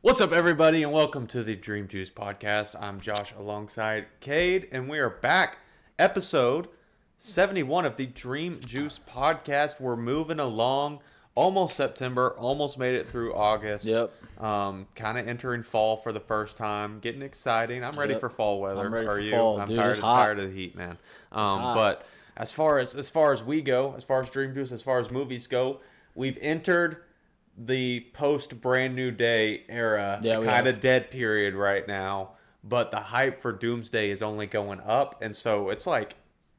What's up, everybody, and welcome to the Dream Juice podcast. I'm Josh alongside Cade, and we are back. Episode 71 of the Dream Juice podcast. We're moving along. Almost September, almost made it through August. Yep. Kind of entering fall for the first time. Getting exciting. I'm ready for fall weather. I'm ready Are for you? fall. I'm Dude, tired, it's hot. tired of the heat, man. But as far as we go, as far as Dream Juice, as far as movies go, we've entered the post Brand New Day era, kind of dead period right now. But the hype for Doomsday is only going up, and so it's like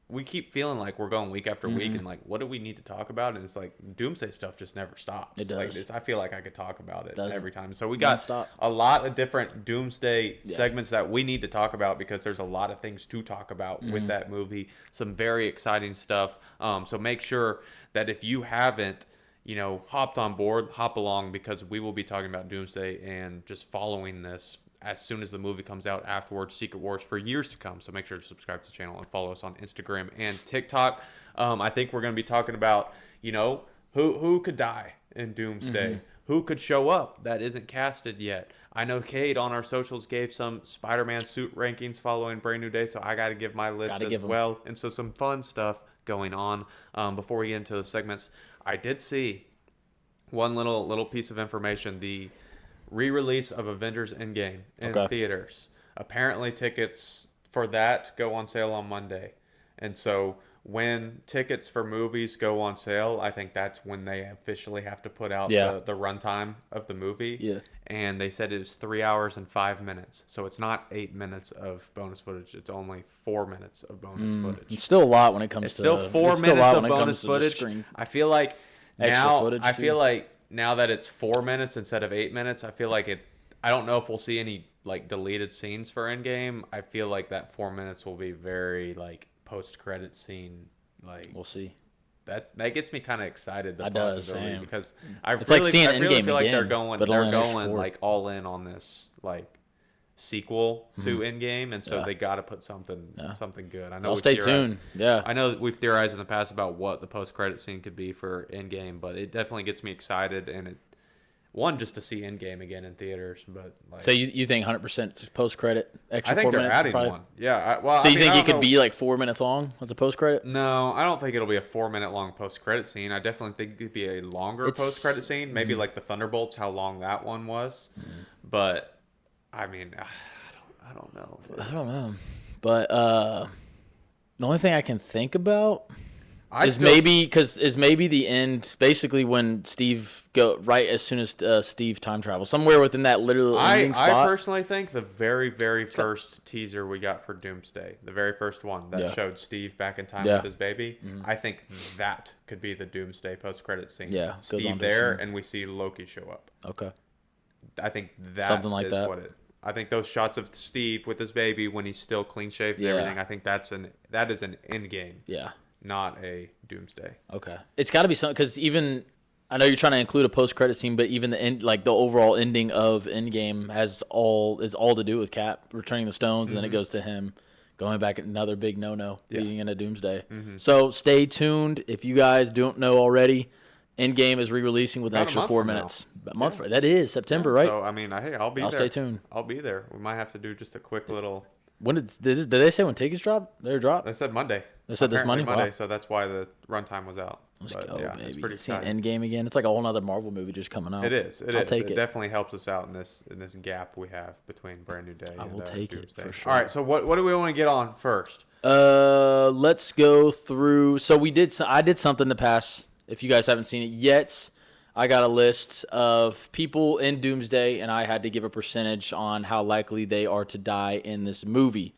we keep feeling like we're going week after week, and like, what do we need to talk about? And it's like Doomsday stuff just never stops. It does. Like, I feel like I could talk about it every time. So we got Non-stop. a lot of different Doomsday segments that we need to talk about because there's a lot of things to talk about with that movie. Some very exciting stuff. So make sure that if you haven't, hopped on board, hop along, because we will be talking about Doomsday and just following this as soon as the movie comes out afterwards, Secret Wars, for years to come. So make sure to subscribe to the channel and follow us on Instagram and TikTok. I think we're going to be talking about, who could die in Doomsday, who could show up that isn't casted yet. I know Cade on our socials gave some Spider-Man suit rankings following Brand New Day, so I got to give my list as well. And so some fun stuff going on. Before we get into the segments, I did see one little piece of information: the re-release of Avengers Endgame in theaters. Apparently, tickets for that go on sale on Monday, and so when tickets for movies go on sale, I think that's when they officially have to put out the runtime of the movie. Yeah. And they said it was 3 hours and 5 minutes, so it's not 8 minutes of bonus footage. It's only 4 minutes of bonus footage. It's still a lot when it comes it's to still 4 minutes of bonus footage. I feel like now that it's 4 minutes instead of 8 minutes, I feel like it. I don't know if we'll see any like deleted scenes for Endgame. I feel like that 4 minutes will be very like post-credit scene. Like, we'll see. That gets me kind of excited. The possibility, because it's like seeing I really Endgame feel like again, they're going like all in on this like sequel to Endgame, and so they got to put something good. I know. I'll stay tuned. Yeah, I know we've theorized in the past about what the post-credit scene could be for Endgame, but it definitely gets me excited, and just to see Endgame again in theaters. But like, so you think 100% post-credit extra I think 4 they're minutes? adding one. Yeah. So you think it could be like 4 minutes long as a post-credit? No, I don't think it'll be a 4 minute long post-credit scene. I definitely think it could be a longer post-credit scene, maybe like the Thunderbolts, how long that one was. But I mean, I don't know. I don't know. But the only thing I can think about is maybe the end, basically when Steve as soon as Steve time travels somewhere within that literal ending spot. I personally think the very, very first teaser we got for Doomsday, the very first one that showed Steve back in time with his baby, I think that could be the Doomsday post-credit scene. Yeah, Steve there, and we see Loki show up. Okay. I think that something like that. I think those shots of Steve with his baby when he's still clean shaved and everything, I think that is an end game. Yeah. Not a Doomsday. Okay. It's got to be something, because even I know you're trying to include a post-credit scene, but even the end, like the overall ending of Endgame is all to do with Cap returning the stones, and then it goes to him going back, another big no-no, being in a Doomsday. So stay tuned. If you guys don't know already, Endgame is re-releasing with an extra 4 minutes. A month for that is September, right? So I mean, hey, I'll be there. I'll stay tuned. I'll be there. We might have to do just a quick little. When did they say when tickets drop? They're dropped. They said Monday. They said this Monday. Wow. So that's why the runtime was out. Let's go, yeah, baby. It's pretty Seeing exciting. Endgame again. It's like a whole other Marvel movie just coming out. It is. It It definitely helps us out in this gap we have between Brand New Day. I will take Doomsday. it for sure. All right. So what do we want to get on first? Let's go through. So I did something to pass. If you guys haven't seen it yet, I got a list of people in Doomsday, and I had to give a percentage on how likely they are to die in this movie.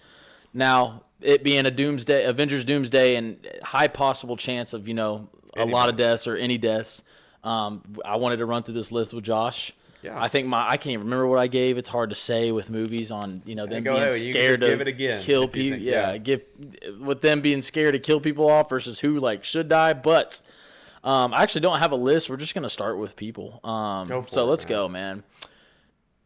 Now, it being a Avengers Doomsday, and high possible chance of, a lot of deaths or any deaths, I wanted to run through this list with Josh. Yeah. I think I can't even remember what I gave. It's hard to say with movies on, them being scared to kill people. With them being scared to kill people off versus who should die. But I actually don't have a list. We're just going to start with people. Let's go, man.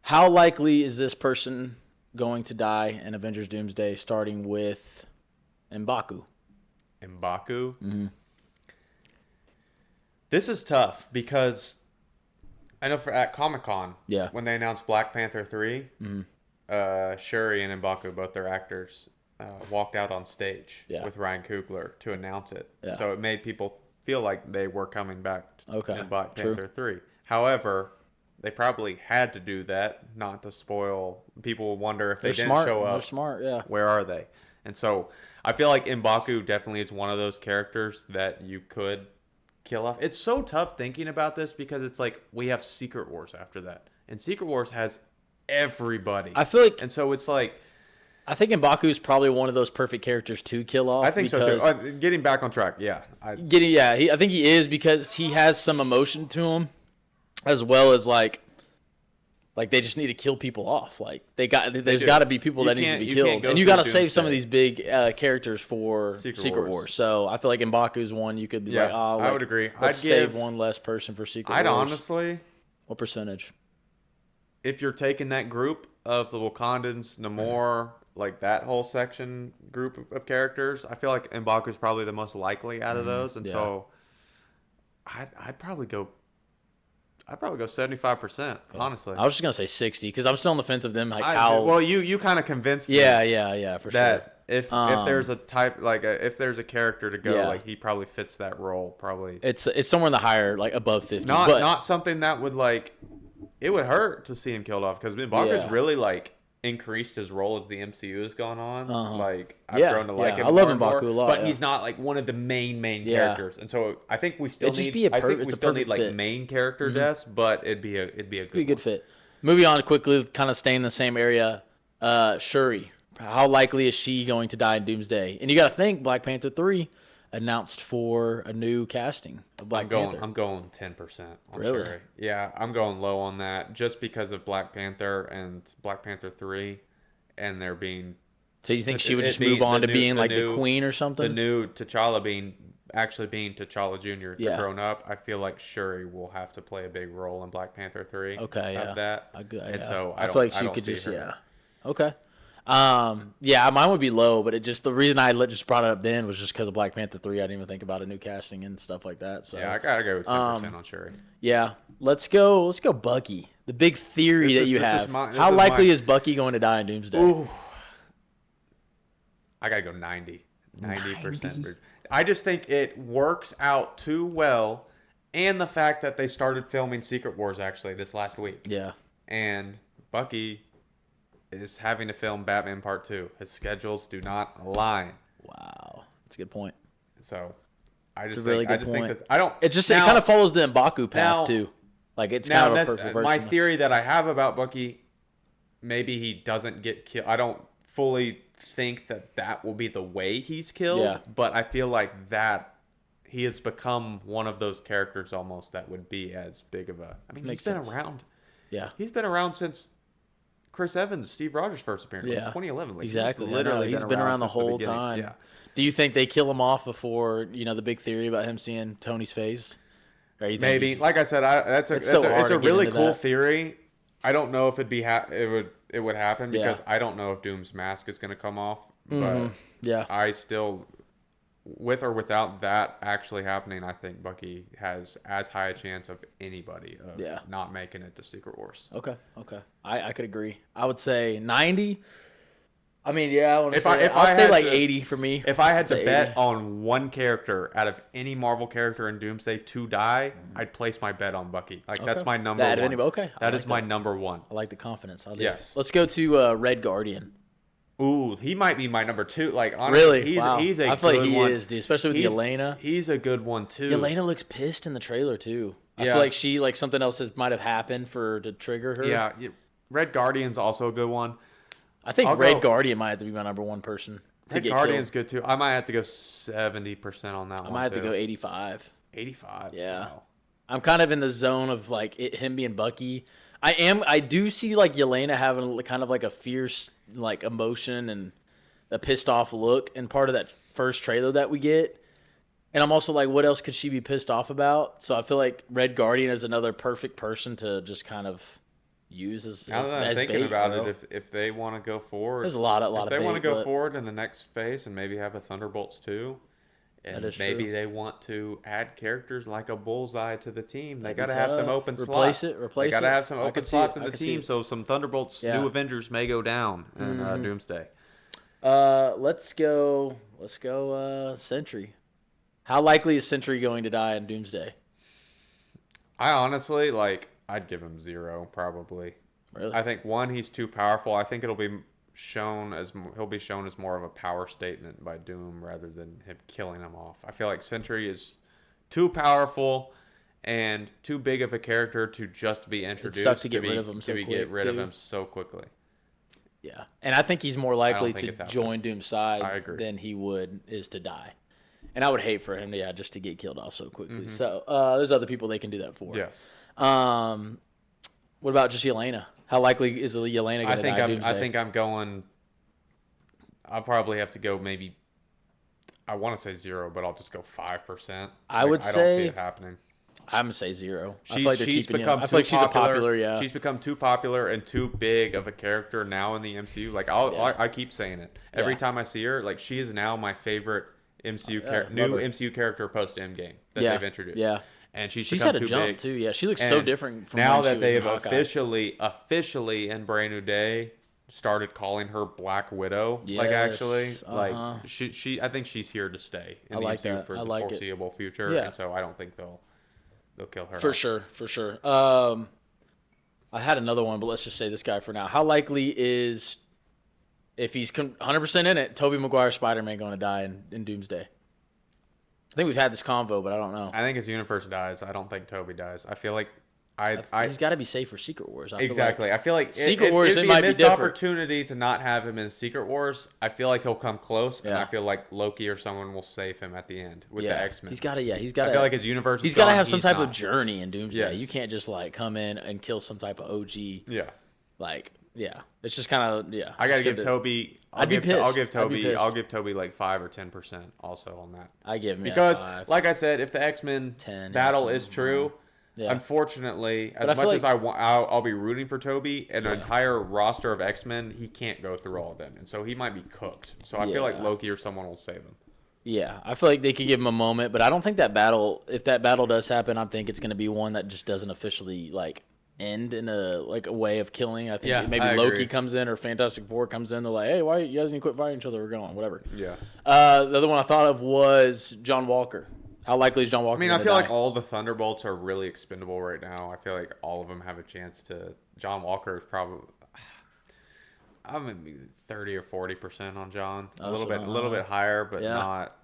How likely is this person going to die in Avengers Doomsday, starting with M'Baku? M'Baku? Mm-hmm. This is tough because I know at Comic-Con, Yeah. when they announced Black Panther 3, Shuri and M'Baku, both their actors, walked out on stage with Ryan Coogler to announce it. Yeah. So it made people feel like they were coming back in Black Panther 3. However, they probably had to do that not to spoil. People wonder if they didn't show up. They're smart, yeah. Where are they? And so I feel like M'Baku definitely is one of those characters that you could kill off. It's so tough thinking about this because it's like we have Secret Wars after that. And Secret Wars has everybody. I feel like... And so it's like... I think M'Baku is probably one of those perfect characters to kill off. I think so too. Getting back on track, yeah. I think he is because he has some emotion to him, as well as like they just need to kill people off. Like there's got to be people that needs to be killed, and you got to save some of these big characters for Secret Wars. So I feel like M'Baku's one you could be like, oh, I would agree. Let's save one less person for Secret Wars. I'd honestly, what percentage? If you're taking that group of the Wakandans, Namor, like that whole group of characters, I feel like M'Baku's probably the most likely out of those, and so I'd probably go 75%. Honestly, I was just gonna say 60 because I'm still on the fence of them. Like well, you kind of convinced me. Yeah, for that sure. If there's a type if there's a character to go, like he probably fits that role. Probably it's somewhere in the higher, like above 50. Not something that would like it would hurt to see him killed off because M'Baku's really like increased his role as the MCU has gone on. Like I've grown to like him. I love M'Baku a lot, but he's not like one of the main characters. And so I think we still need like main character deaths, but it'd be a good fit. Moving on quickly, kind of staying in the same area. Shuri, how likely is she going to die in Doomsday? And you got to think Black Panther 3 announced for a new casting of Black Panther. I'm going 10% on Shuri. Yeah, I'm going low on that just because of Black Panther and Black Panther 3 and there being... So you think she would just move on to being like the queen or something? The new T'Challa being T'Challa Jr. grown up. I feel like Shuri will have to play a big role in Black Panther 3. Okay, that. So I feel like she could just... Okay. Mine would be low, but the reason I just brought it up then was just because of Black Panther 3. I didn't even think about a new casting and stuff like that. So yeah, I gotta go with 10% on Shuri. Yeah, let's go Bucky. The big theory that you have. How likely is Bucky going to die in Doomsday? Ooh. I gotta go 90%. I just think it works out too well, and the fact that they started filming Secret Wars actually this last week. Yeah, and Bucky is having to film Batman Part 2. His schedules do not align. Wow. That's a good point. So, I just think that I don't... It kind of follows the M'Baku path, too. Like, it's kind of a perfect version. My theory that I have about Bucky, maybe he doesn't get killed. I don't fully think that will be the way he's killed, but I feel like that he has become one of those characters almost that would be as big of a... I mean, he's been around. Yeah. He's been around since... Chris Evans, Steve Rogers' first appearance in 2011. Like, exactly. He's been around the whole time. Yeah. Do you think they kill him off before, the big theory about him seeing Tony's face? Maybe. Like I said, it's a really cool theory. I don't know if it would happen because I don't know if Doom's mask is going to come off. But I still, with or without that actually happening, I think Bucky has as high a chance of anybody of not making it to Secret Wars. Okay. I could agree. I would say 90. I mean, I'd say like 80 for me. If I had to bet on one character out of any Marvel character in Doomsday to die, I'd place my bet on Bucky. Like that's my number one. Okay. That is my number one. I like the confidence. Yes. Let's go to Red Guardian. Ooh, he might be my number 2. Like honestly, he's a I good feel like he is, dude. Especially with Yelena. He's a good one too. Yelena looks pissed in the trailer too. I feel like she something else might have happened to trigger her. Yeah. Red Guardian's also a good one. I think Red Guardian might have to be my number one person. Red Guardian's good too. I might have to go 70% on that one. I might have to go 85. 85. Yeah. Wow. I'm kind of in the zone of like him being Bucky. I do see like Yelena having kind of like a fierce like emotion and a pissed off look in part of that first trailer that we get. And I'm also like, what else could she be pissed off about? So I feel like Red Guardian is another perfect person to just kind of use as thinking bait, about bro. it, if they want to go forward, there's a lot of they want to go but... forward in the next phase and maybe have a Thunderbolts 2, And maybe they want to add characters like a Bullseye to the team. They got to Maybe have some open slots. Replace They got to it. have some I open could see slots it. in I the could see team, it. so some Thunderbolts, Yeah. new Avengers may go down in Doomsday. Let's go Sentry. How likely is Sentry going to die in Doomsday? I honestly, like, I'd give him 0, probably. Really? I think, one, he's too powerful. I think he'll be shown as more of a power statement by Doom rather than him killing him off. I feel like Sentry is too powerful and too big of a character to just be introduced. It sucked to get rid of him so quick, get rid of him so quickly. Yeah, and I think he's more likely to it's join Doom's side I agree. than he is to die. And I would hate for him, just to get killed off so quickly. So there's other people they can do that for. Yes. What about just Yelena? How likely is Yelena going to die? I think I'm going. I'll probably have to go maybe. I want to say 0, but I'll just go 5%. I don't see it happening. I'm gonna say 0. I feel She's like they're keeping become I feel like she's popular. a popular. Yeah, She's become too popular and too big of a character now in the MCU. Like I keep saying it every time I see her. Like she is now my favorite new MCU character post Endgame that they've introduced. Yeah. And she's had a too jump big. too. Yeah, she looks so different from now when that she they was have in Hawkeye. officially in Brand New Day started calling her Black Widow. Like actually, like she I think she's here to stay in the MCU for the foreseeable future. Yeah. And so I don't think they'll kill her. For sure. I had another one, but let's just say this guy for now. How likely is, if he's 100% in it, Tobey Maguire Spider-Man going to die in Doomsday? I think we've had this convo, but I don't know. I think his universe dies. I don't think Toby dies. I feel like he's got to be safe for Secret Wars. I feel like Secret Wars it'd it be might a missed be different. opportunity to not have him in Secret Wars. I feel like he'll come close, and I feel like Loki or someone will save him at the end with the X-Men. He's got to. I feel like his universe. He's got to have some type of journey in Doomsday. Yes. You can't just like come in and kill some type of OG. Yeah. Like it's just kind of I gotta give Toby. I'd be pissed. I'll give Toby like 5 or 10% also on that. I give him because 5. like I said, if the X-Men battle is true. Yeah. Unfortunately, as much as I'll be rooting for Toby, an entire roster of X-Men, he can't go through all of them, and so he might be cooked. So I feel like Loki or someone will save him. Yeah, I feel like they could give him a moment, but I don't think that battle. If that battle does happen, I think it's going to be one that just doesn't officially like end in a way of killing. I think maybe Loki comes in or Fantastic Four comes in. They're like, hey, why you guys need to quit fighting each other? We're going, whatever. Yeah. The other one I thought of was John Walker. How likely is John Walker? I mean, I feel like all the Thunderbolts are really expendable right now. I feel like all of them have a chance to. John Walker is probably. I'm gonna be 30 or 40% on John. A little bit higher, but not.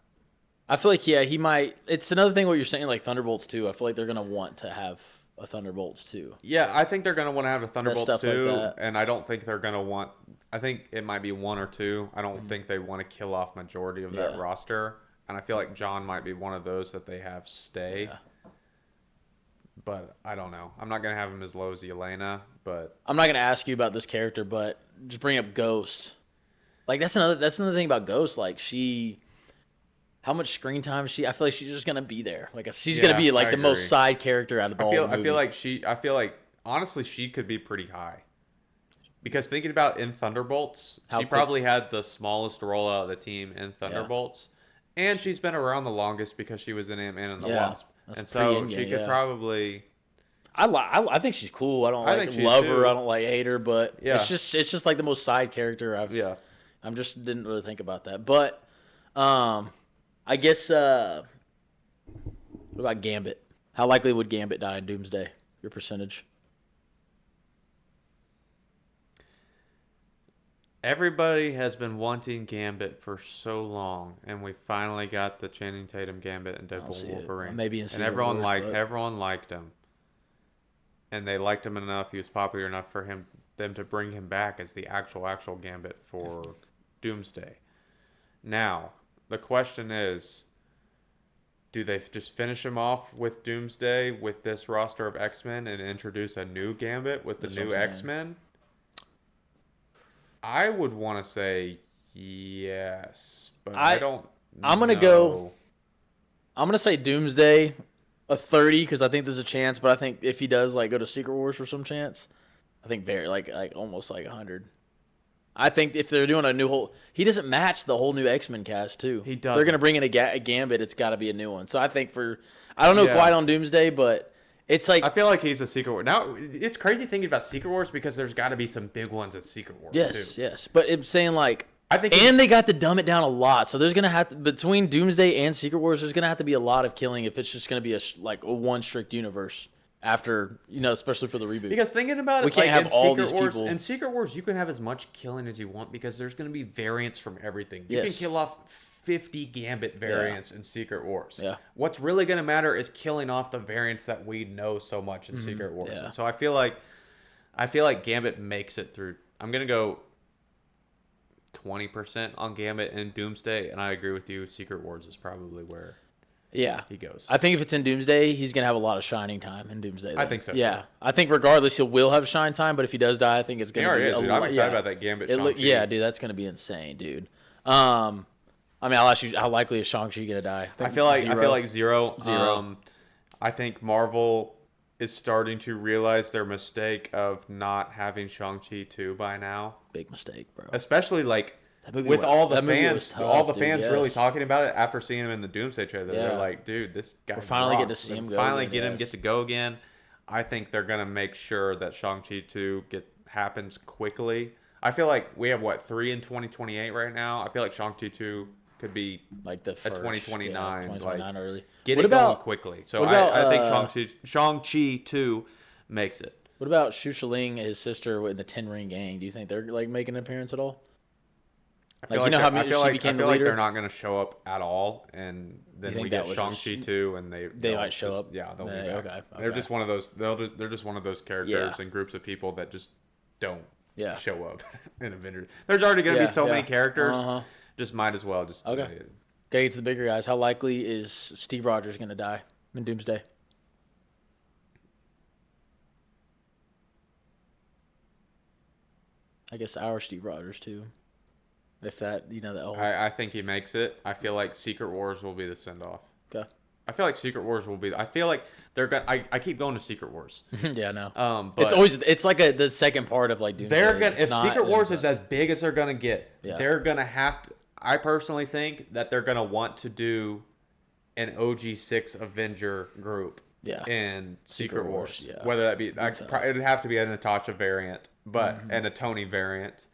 I feel like he might. It's another thing what you're saying, like Thunderbolts 2. I feel like they're gonna want to have a Thunderbolts 2. Yeah, I think they're gonna want to have a Thunderbolts 2, like and I don't think they're gonna want. I think it might be 1 or 2. I don't think they want to kill off majority of that roster. And I feel like John might be one of those that they have stay. Yeah. But I don't know. I'm not going to have him as low as Yelena, but... I'm not going to ask you about this character, but just bring up Ghost. Like, that's another thing about Ghost. Like, how much screen time I feel like she's just going to be there. Like, she's going to be, like, the most side character out of the whole movie. I feel like, honestly, she could be pretty high. Because thinking about in Thunderbolts, she probably had the smallest role out of the team in Thunderbolts. Yeah. And she's been around the longest because she was in Ant-Man and the Wasp. And so she could probably... I think she's cool. I don't love her. I don't hate her, but it's just like the most side character I'm just didn't really think about that. But I guess what about Gambit? How likely would Gambit die in Doomsday? Your percentage? Everybody has been wanting Gambit for so long, and we finally got the Channing Tatum Gambit and Deadpool Wolverine. Maybe in everyone liked him, and they liked him enough. He was popular enough for them to bring him back as the actual Gambit for Doomsday. Now, the question is, do they just finish him off with Doomsday with this roster of X-Men and introduce a new Gambit with the new X-Men? I would want to say yes, but I don't know. I'm going to say Doomsday a 30 because I think there's a chance, but I think if he does go to Secret Wars for some chance, I think almost 100. I think if they're doing a new whole, he doesn't match the whole new X-Men cast too. He If doesn't. they're gonna bring in a Gambit, it's got to be a new one. So I think I don't know quite on Doomsday, but it's like I feel like he's a Secret Wars. Now it's crazy thinking about Secret Wars because there's got to be some big ones at Secret Wars. yes, too. yes. But I'm saying like I think, and they got to dumb it down a lot. So there's gonna have to between Doomsday and Secret Wars, there's gonna have to be a lot of killing if it's just gonna be a one strict universe. After, especially for the reboot. Because thinking about it, we can't have all these people. In Secret Wars, you can have as much killing as you want because there's going to be variants from everything. You can kill off 50 Gambit variants in Secret Wars. Yeah. What's really going to matter is killing off the variants that we know so much in Secret Wars. Yeah. And so I feel like Gambit makes it through. I'm going to go 20% on Gambit and Doomsday, and I agree with you. Secret Wars is probably where he goes. I think if it's in Doomsday, he's going to have a lot of shining time in Doomsday. I think so. Yeah. Too. I think regardless, he will have shine time, but if he does die, I think it's going to be a lot. I'm excited about that Gambit Shang-Chi. Yeah, dude, that's going to be insane, dude. I mean, I'll ask you, how likely is Shang-Chi going to die? I feel like zero. I think Marvel is starting to realize their mistake of not having Shang-Chi 2 by now. Big mistake, bro. Especially like with all the fans, yes. really talking about it after seeing him in the Doomsday trailer. Yeah. They're like, dude, this guy. We're finally getting to see him go. Finally get to go again. I think they're gonna make sure that Shang-Chi 2 happens quickly. I feel like we have 3 in 2028 right now. I feel like Shang-Chi 2 could be like the first, 2029. 2029 early. Get it going quickly. So I think Shang-Chi 2 makes it. What about Xu Ling, his sister in the Ten Ring Gang? Do you think they're like making an appearance at all? I feel like they're not going to show up at all, and then we get Shang-Chi 2, and they might show up. Yeah, they'll be back. Okay. They're just one of those. They're just one of those characters and groups of people that just don't show up in Avengers. There's already going to be so many characters. Just might as well just. Okay. Gotta get to the bigger guys. How likely is Steve Rogers going to die in Doomsday? I guess our Steve Rogers too. If that, that whole... I think he makes it. I feel like Secret Wars will be the send-off. Okay. I feel like Secret Wars will be... I feel like they're going to... I keep going to Secret Wars. Yeah, I know. But it's like the second part of like Doomsday. They're going to... If Secret Wars is as big as they're going to get, they're going to have to... I personally think that they're going to want to do an OG6 Avenger group in Secret Wars. Yeah. Whether that be... It'd have to be a Natasha variant, and a Tony variant.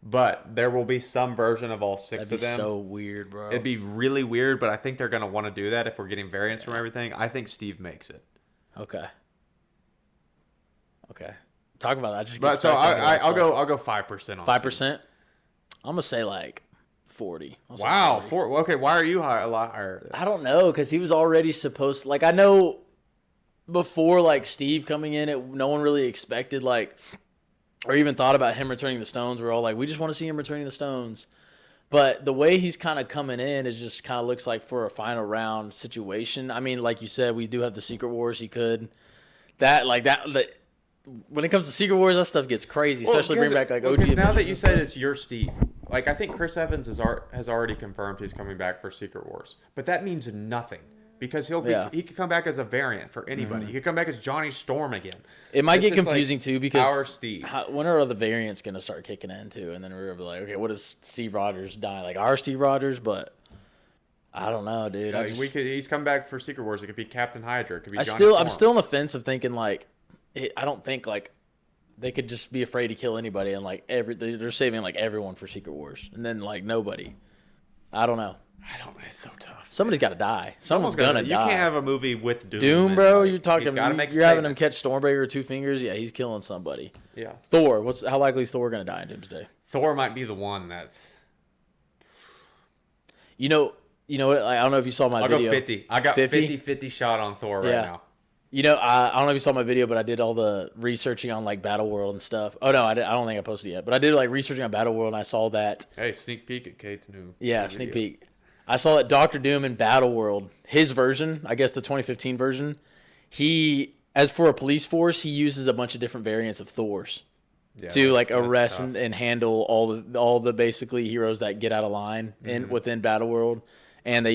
But there will be some version of all 6 of them. That'd be so weird, bro. It'd be really weird, but I think they're going to want to do that if we're getting variants from everything. I think Steve makes it. Okay. Talk about that. I'll go 5% on 5%? I'm going to say like 40. Wow. 40. Okay, why are you a lot higher? I don't know, because he was already supposed to... Like, I know before, like, Steve coming in, no one really expected, like... Or even thought about him returning the stones. We're all like, we just want to see him returning the stones. But the way he's kind of coming in is just kind of looks like for a final round situation. I mean, like you said, we do have the Secret Wars. He could. When it comes to Secret Wars, that stuff gets crazy, especially bring back like OG. Now that you said it's your Steve, like I think Chris Evans has already confirmed he's coming back for Secret Wars. But that means nothing. Because he could come back as a variant for anybody. He could come back as Johnny Storm again. It might get confusing too because our Steve. When are the variants going to start kicking in too? And then we're gonna be like, okay, what does Steve Rogers die? Like our Steve Rogers, but I don't know, dude. He's come back for Secret Wars. It could be Captain Hydra. It could be I'm still on the fence of thinking like I don't think like they could just be afraid to kill anybody and like they're saving like everyone for Secret Wars and then like nobody. I don't know. It's so tough. Somebody's got to die. Someone's gonna die. You can't have a movie with Doom. Doom, bro. You're talking. You're having him catch Stormbreaker with 2 fingers. Yeah, he's killing somebody. Yeah. Thor. How likely is Thor gonna die in Doomsday? Thor might be the one that's. You know what? I don't know if you saw my video. I'll go 50. I got 50 shot on Thor right now. I don't know if you saw my video, but I did all the researching on like Battle World and stuff. Oh no, I don't think I posted it yet, but I did like researching on Battle World and I saw that. Hey, sneak peek at Kate's new. Yeah, sneak peek. I saw that Doctor Doom in Battle World, his version, I guess the 2015 version, as for a police force, he uses a bunch of different variants of Thor's to like arrest and handle all the basically heroes that get out of line within Battle World. And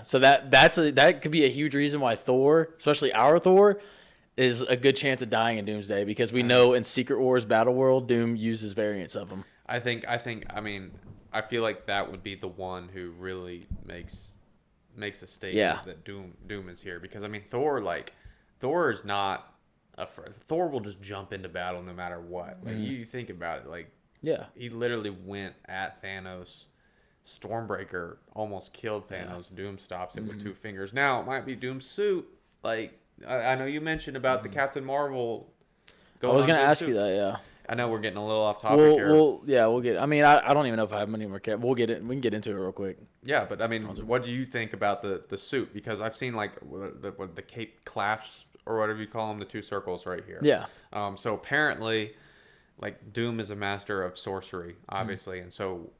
so that could be a huge reason why Thor, especially our Thor, is a good chance of dying in Doomsday because we know in Secret Wars Battle World, Doom uses variants of them. I mean, I feel like that would be the one who really makes a statement Yeah. that Doom is here, because I mean Thor is not Thor will just jump into battle no matter what. Like you think about it, like Yeah. he literally went at Thanos. Stormbreaker almost killed Thanos. Doom stops it with 2 fingers. Now it might be Doom's suit. Like I know you mentioned about the Captain Marvel. I was going to ask suit. you that, yeah. I know we're getting a little off topic here. We'll get. I mean, I don't even know if I have many more. We'll get it. We can get into it real quick. Yeah, but I mean, what do you think about the suit? Because I've seen like the cape clasps or whatever you call them, the 2 circles right here. Yeah. So apparently, like Doom is a master of sorcery, obviously, and so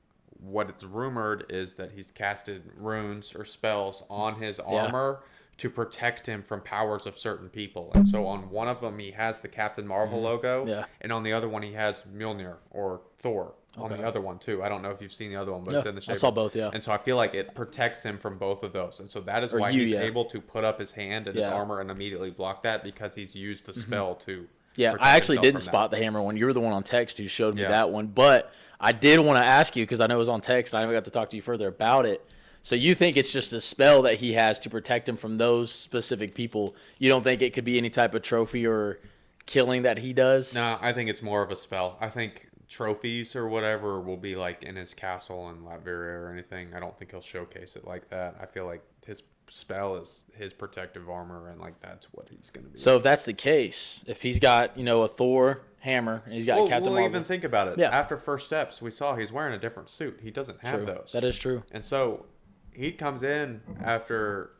what it's rumored is that he's casted runes or spells on his armor to protect him from powers of certain people. And so on one of them, he has the Captain Marvel logo. Yeah. And on the other one, he has Mjolnir or Thor on the other one, too. I don't know if you've seen the other one, but it's in the shape. I saw both, yeah. And so I feel like it protects him from both of those. And so that is why he's able to put up his hand in his armor and immediately block that, because he's used the spell to Yeah, I actually didn't spot the hammer one. You were the one on text who showed me that one. But I did want to ask you, because I know it was on text, and I never got to talk to you further about it. So you think it's just a spell that he has to protect him from those specific people? You don't think it could be any type of trophy or killing that he does? No, I think it's more of a spell. I think trophies or whatever will be like in his castle in Latveria or anything. I don't think he'll showcase it like that. I feel like his spell is his protective armor, and like that's what he's going to be. So if that's the case, if he's got, a Thor hammer and he's got Captain Marvel. Even think about it. Yeah. After First Steps, we saw he's wearing a different suit. He doesn't have those. That is true. And so he comes in after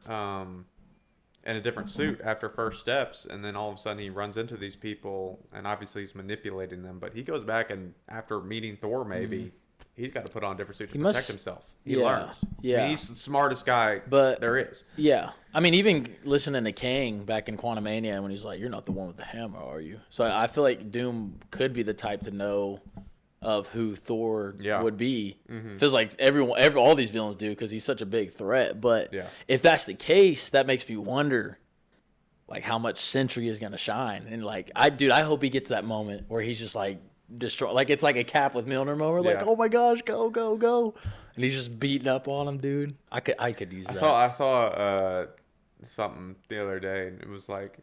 in a different suit after First Steps, and then all of a sudden he runs into these people, and obviously he's manipulating them. But he goes back, and after meeting Thor, maybe he's got to put on a different suit to protect himself. He learns. Yeah, I mean, he's the smartest guy there is. Yeah, I mean, even listening to Kang back in Quantumania when he's like, "You're not the one with the hammer, are you?" So I feel like Doom could be the type to know of who Thor would be. Feels like all these villains do, because he's such a big threat. But if that's the case, that makes me wonder, like, how much Sentry is gonna shine. And like, I hope he gets that moment where he's just like destroy, like it's like a Cap with Mjolnir moment, like, oh my gosh, go go go, and he's just beating up on him, dude. I could use that. I saw something the other day, and it was like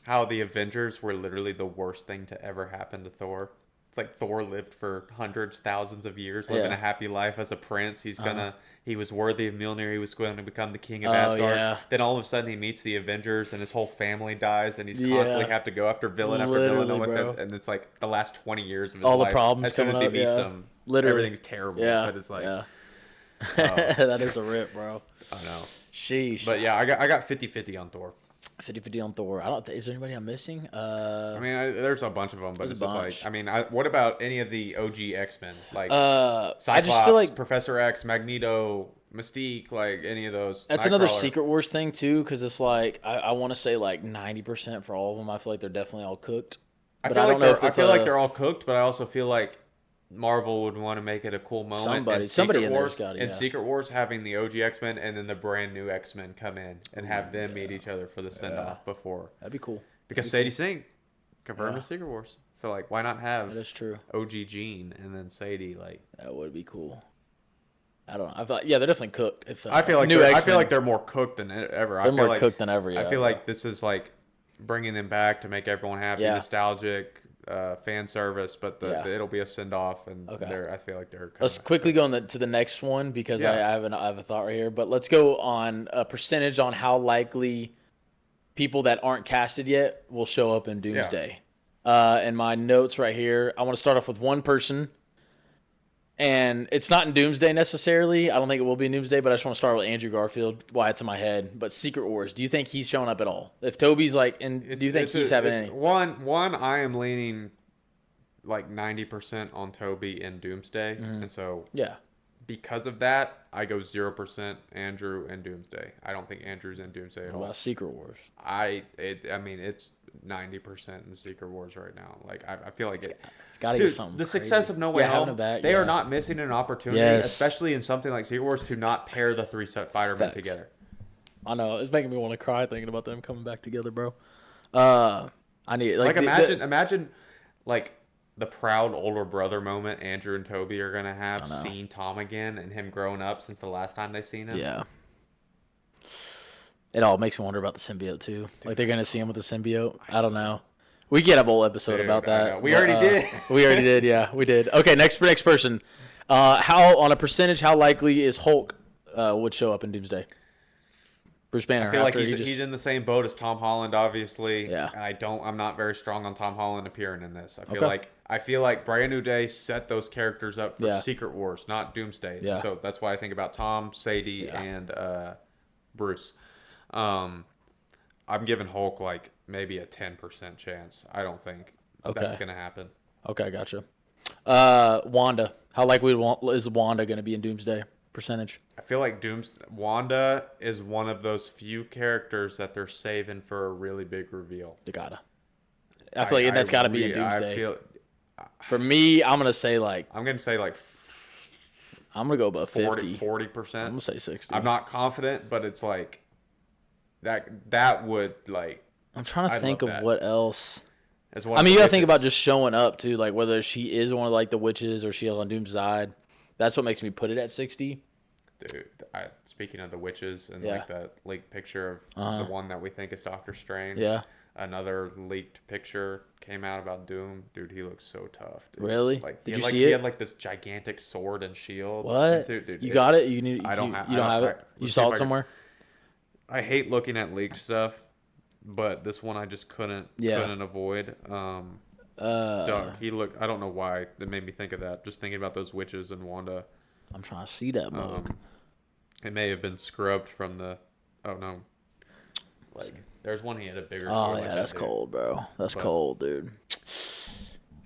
how the Avengers were literally the worst thing to ever happen to Thor. It's like Thor lived for hundreds, thousands of years, living a happy life as a prince. He was worthy of Mjolnir. He was going to become the king of Asgard. Yeah. Then all of a sudden he meets the Avengers, and his whole family dies, and he's constantly have to go after villain after villain. And it's like the last 20 years of his life. All the problems as soon as he meets them, everything's terrible. Yeah. But it's like, that is a rip, bro. I know. Sheesh. But yeah, I got 50-50 on Thor. 50-50 on Thor. Is there anybody I'm missing? I mean, there's a bunch of them, but it's just like, I mean, what about any of the OG X-Men? Like Cyclops, I just feel like Professor X, Magneto, Mystique, like any of those. That's another Secret Wars thing too, because it's like I want to say like 90% for all of them. I feel like they're definitely all cooked. I feel like they're all cooked, but I also feel like Marvel would want to make it a cool moment. Somebody in there's got it. And Secret Wars having the OG X-Men and then the brand new X-Men come in and have them meet each other for the send-off before. That'd be cool. Because Sadie Sink confirmed with Secret Wars. So, like, why not have that is true. OG Jean and then Sadie? Like, that would be cool. I don't know. I thought, they're definitely cooked. I feel like they're more cooked than ever. They're more cooked than ever. Yeah, I feel like this is like bringing them back to make everyone happy, nostalgic. Fan service, but it'll be a send off, and I feel like they're. Let's quickly go to the next one, because I have a thought right here. But let's go on a percentage on how likely people that aren't casted yet will show up in Doomsday. In my notes right here, I want to start off with one person, and it's not in Doomsday necessarily. I don't think it will be in Doomsday, but I just want to start with Andrew Garfield. Why it's in my head, but Secret Wars. Do you think he's showing up at all? If Toby's like, do you think he's having any? One, I am leaning like 90% on Toby in Doomsday, and so because of that, I go 0% Andrew and Doomsday. I don't think Andrew's in Doomsday at all. What about Secret Wars? I mean, it's 90% in Secret Wars right now. Like I feel like it's gotta get something. The success of No Way Home, they are not missing an opportunity, especially in something like Secret Wars, to not pair the 3 Spider-Men together. I know, it's making me want to cry thinking about them coming back together, bro. I need imagine like the proud older brother moment Andrew and Toby are gonna have seeing Tom again and him growing up since the last time they seen him. Yeah. It all makes me wonder about the symbiote too. Like they're gonna see him with the symbiote. I don't know. We get a whole episode about that. We already did. We already did. Yeah, we did. Okay, next person. How on a percentage? How likely is Hulk would show up in Doomsday? Bruce Banner. I feel like he's in the same boat as Tom Holland, obviously. Yeah. I'm not very strong on Tom Holland appearing in this. I feel like Brand New Day set those characters up for Secret Wars, not Doomsday. Yeah. So that's why I think about Tom, Sadie, and Bruce. I'm giving Hulk like maybe a 10% chance. I don't think that's gonna happen. Okay, gotcha. Wanda. How likely is Wanda gonna be in Doomsday? Percentage. I feel like Wanda is one of those few characters that they're saving for a really big reveal. They gotta. I feel like that's gotta be in Doomsday. For me, I'm gonna say like. I'm gonna say like. I'm gonna go above 50. 40%. I'm gonna say 60. I'm not confident, but it's like. That would like. I'm trying to think of what else. You gotta think about just showing up too, like whether she is one of like the witches or she is on Doom's side. That's what makes me put it at 60. Dude, speaking of the witches and like that leaked picture of the one that we think is Doctor Strange. Yeah. Another leaked picture came out about Doom. Dude, he looks so tough. Dude. Really? Like, did you see it? He had like this gigantic sword and shield. What? Dude, you got it? You need. I don't have it. You saw it somewhere? I hate looking at leaked stuff, but this one I just couldn't avoid. He looked. I don't know why that made me think of that. Just thinking about those witches and Wanda. I'm trying to see that mug. It may have been scrubbed from the. Oh no. Like there's one he had a bigger. Oh yeah, that's cold, bro. That's cold, dude.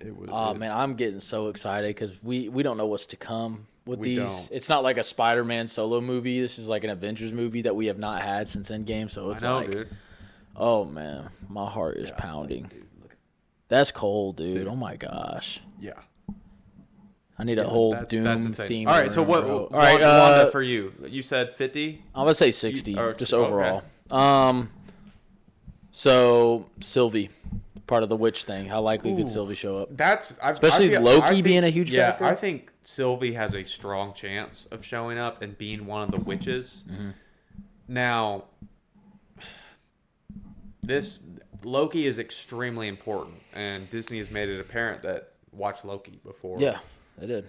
Man, I'm getting so excited because we don't know what's to come with these. Don't. It's not like a Spider-Man solo movie. This is like an Avengers movie that we have not had since Endgame. So it's dude. Oh man, my heart is pounding. Dude, that's cold, dude. Oh my gosh. Yeah. I need a whole Doom theme. All right, so what? All right, Wanda for you. You said 50. I'm gonna say 60, just overall. Okay. So Sylvie, part of the witch thing. How likely could Sylvie show up? Especially Loki being a huge factor. Yeah, I think Sylvie has a strong chance of showing up and being one of the witches. Mm-hmm. Now, this Loki is extremely important, and Disney has made it apparent that watch Loki before. Yeah. They did.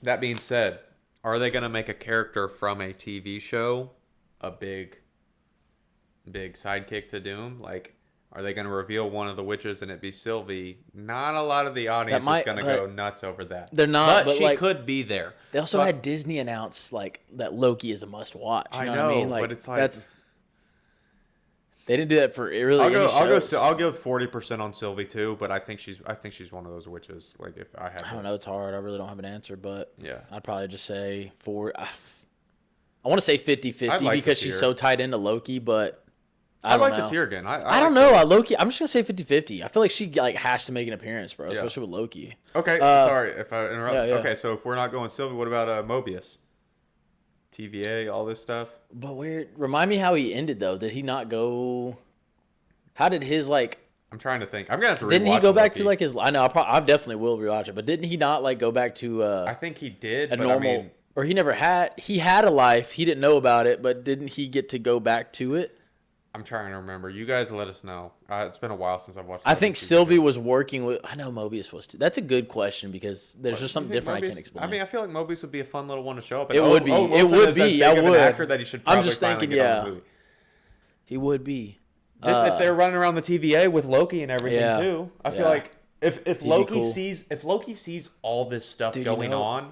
That being said, are they going to make a character from a TV show a big sidekick to Doom? Like, are they going to reveal one of the witches and it be Sylvie? Not a lot of the audience is going to go nuts over that. They're not, but she could be there. They also had Disney announce like that Loki is a must watch. You know what I mean? Like, but it's like they didn't do that for really any shows. I'll go 40% on Sylvie too, but I think she's one of those witches. Like if I had, I don't know, it's hard. I really don't have an answer, but yeah, I'd probably just say I want to say 50-50 because she's so tied into Loki, but I'd like to see her again. I don't know. Loki, I'm just gonna say 50-50. I feel like she like has to make an appearance, bro, especially with Loki. Okay, sorry if I interrupt. Yeah. Okay, so if we're not going Sylvie, what about Mobius? TVA, all this stuff. But remind me how he ended though. Did he not go? How did his like? I'm trying to think. I'm gonna have to. Didn't he go back to like his? I know. I definitely will rewatch it. But didn't he not like go back to? I think he did. A normal, or he never had. He had a life. He didn't know about it, but didn't he get to go back to it? I'm trying to remember. You guys let us know. It's been a while since I've watched. I think Sylvie was working with. I know Mobius was too. That's a good question because there's just something different I can't explain. I mean, I feel like Mobius would be a fun little one to show up. It would be. It would be. I would. Actor that he should. I'm just thinking. Yeah. He would be. Just if they're running around the TVA with Loki and everything too. I feel like if Loki sees all this stuff going on,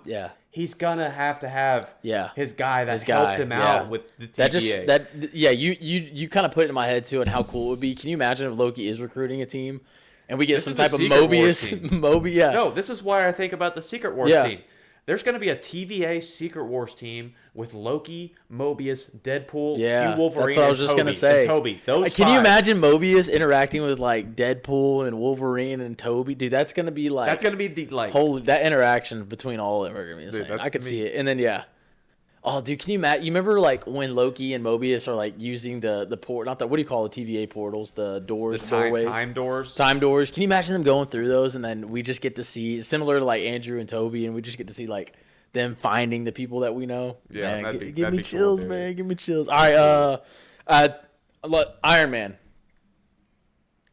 he's gonna have to have his guy that helped him out with the TVA. You kind of put it in my head too, and how cool it would be. Can you imagine if Loki is recruiting a team, and we get some type of Mobius? No, this is why I think about the Secret Wars team. There's going to be a TVA Secret Wars team with Loki, Mobius, Deadpool, Hugh Wolverine, that's what I was just gonna say. And Toby. Can you imagine Mobius interacting with like Deadpool and Wolverine and Toby? Dude, that's going to be like... That's going to be the like... Holy, that interaction between all of them are going to be insane. I could see it. And then, Oh, dude, can you imagine? You remember like when Loki and Mobius are like using the port, not the, what do you call the TVA portals, the doors, doorways, time doors. time doors. Can you imagine them going through those, and then we just get to see similar to like Andrew and Toby, and we just get to see like them finding the people that we know. Yeah, man, that'd give me be chills, cool, man. Give me chills. All right, look, Iron Man.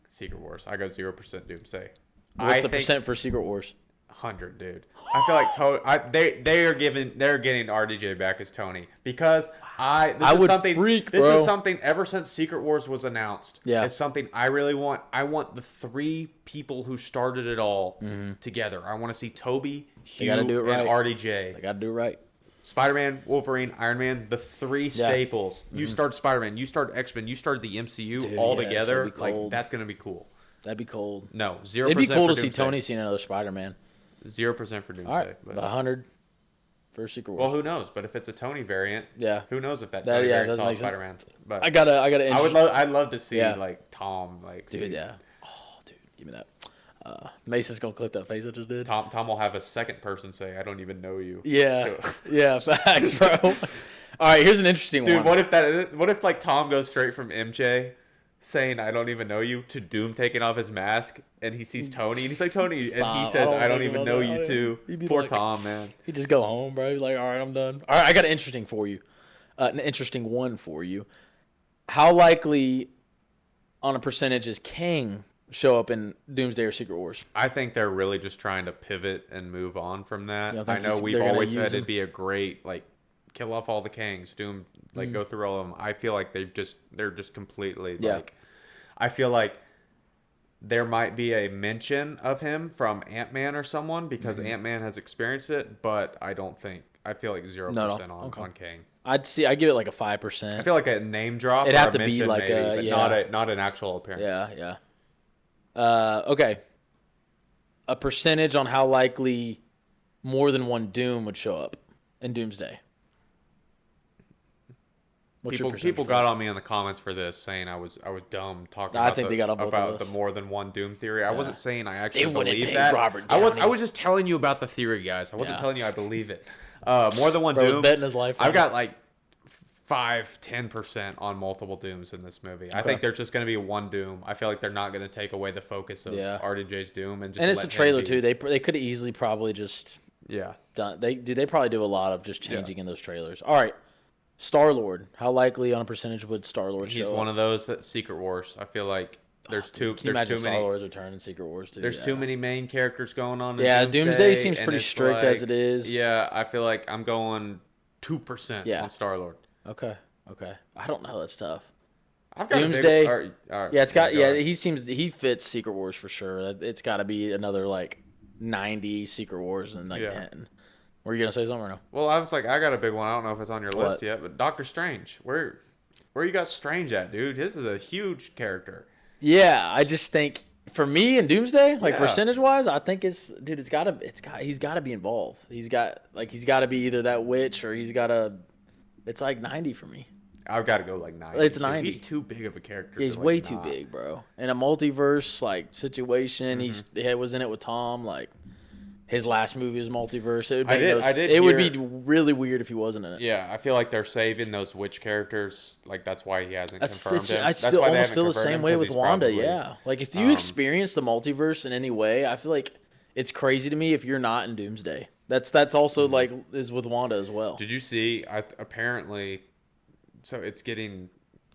Secret Wars. I go 0% Doomsday. What's the percent for Secret Wars? 100, dude. I feel like they're getting RDJ back as Tony because this is something ever since Secret Wars was announced. Yeah, it's something I really want. I want the three people who started it all together. I want to see Toby, Hugh, and RDJ. They got to do it right. Spider-Man, Wolverine, Iron Man, the three staples. You start Spider-Man, you start X-Men, you start the MCU all together. Like that's gonna be cool. That'd be cold. No, 0%. It'd be cool to see Tony see another Spider-Man. 0% for Doomsday. All right, 100 for Secret Wars. Well, who knows? But if it's a Tony variant, who knows if that Tony variant saw Spider-Man? But I gotta. I'd love to see like Tom, like dude. Yeah. Oh, dude, give me that. Mason's gonna clip that face I just did. Tom will have a second person say, "I don't even know you." Yeah. Yeah. Facts, bro. All right, here's an interesting one. Dude, what if like Tom goes straight from MJ saying "I don't even know you" to Doom taking off his mask and he sees Tony and he's like Tony and he says "I don't even know you too." Poor Tom, man. He just go home, bro. He's like, all right, I'm done. All right, I got an interesting one for you. How likely on a percentage is Kang show up in Doomsday or Secret Wars? I think they're really just trying to pivot and move on from that. I know we've always said it'd be a great like kill off all the Kangs, Doom, like go through all of them. I feel like they're just completely like. I feel like there might be a mention of him from Ant-Man or someone because Ant-Man has experienced it, but I don't think. I feel like 0% on Kang. I'd give it like a 5%. I feel like a name drop. It'd have to be like maybe, not an actual appearance. Yeah. Okay. A percentage on how likely more than one Doom would show up in Doomsday. People got on me in the comments for this, saying I was dumb talking about the more than one Doom theory. I wasn't saying I actually believe that. Robert I was just telling you about the theory, guys. I wasn't telling you I believe it. More than one Doom. Was betting his life. I've got like 5-10% on multiple Dooms in this movie. I think there's just going to be one Doom. I feel like they're not going to take away the focus of RDJ's Doom and it's a trailer too. They could have easily probably just done. They probably do a lot of just changing in those trailers. All right. Star-Lord. How likely on a percentage would Star-Lord show up? He's one of those that Secret Wars. I feel like there's too many Star-Lord's return in Secret Wars too. There's too many main characters going on. Doomsday seems pretty strict as it is. Yeah, I feel like I'm going 2% on Star-Lord. Okay. I don't know. That's tough. I've got Doomsday. All right, yeah, he fits Secret Wars for sure. It's got to be another like 90 Secret Wars and like 10. Were you gonna say something or no? Well, I was like, I got a big one. I don't know if it's on your list yet, but Doctor Strange. Where you got Strange at, dude? This is a huge character. Yeah, I just think for me in Doomsday, like percentage wise, I think he's got to be involved. He's got to be either that witch or it's like 90 for me. I've got to go like 90. It's 90. He's too big of a character. He's way too big, bro. In a multiverse like situation, he was in it with Tom. Like his last movie was multiverse. It would be really weird if he wasn't in it. Yeah, I feel like they're saving those witch characters. Like that's why he hasn't confirmed it. I still almost feel the same way with Wanda. Yeah, like if you experience the multiverse in any way, I feel like it's crazy to me if you're not in Doomsday. That's also like is with Wanda as well. Did you see? Apparently. So it's getting,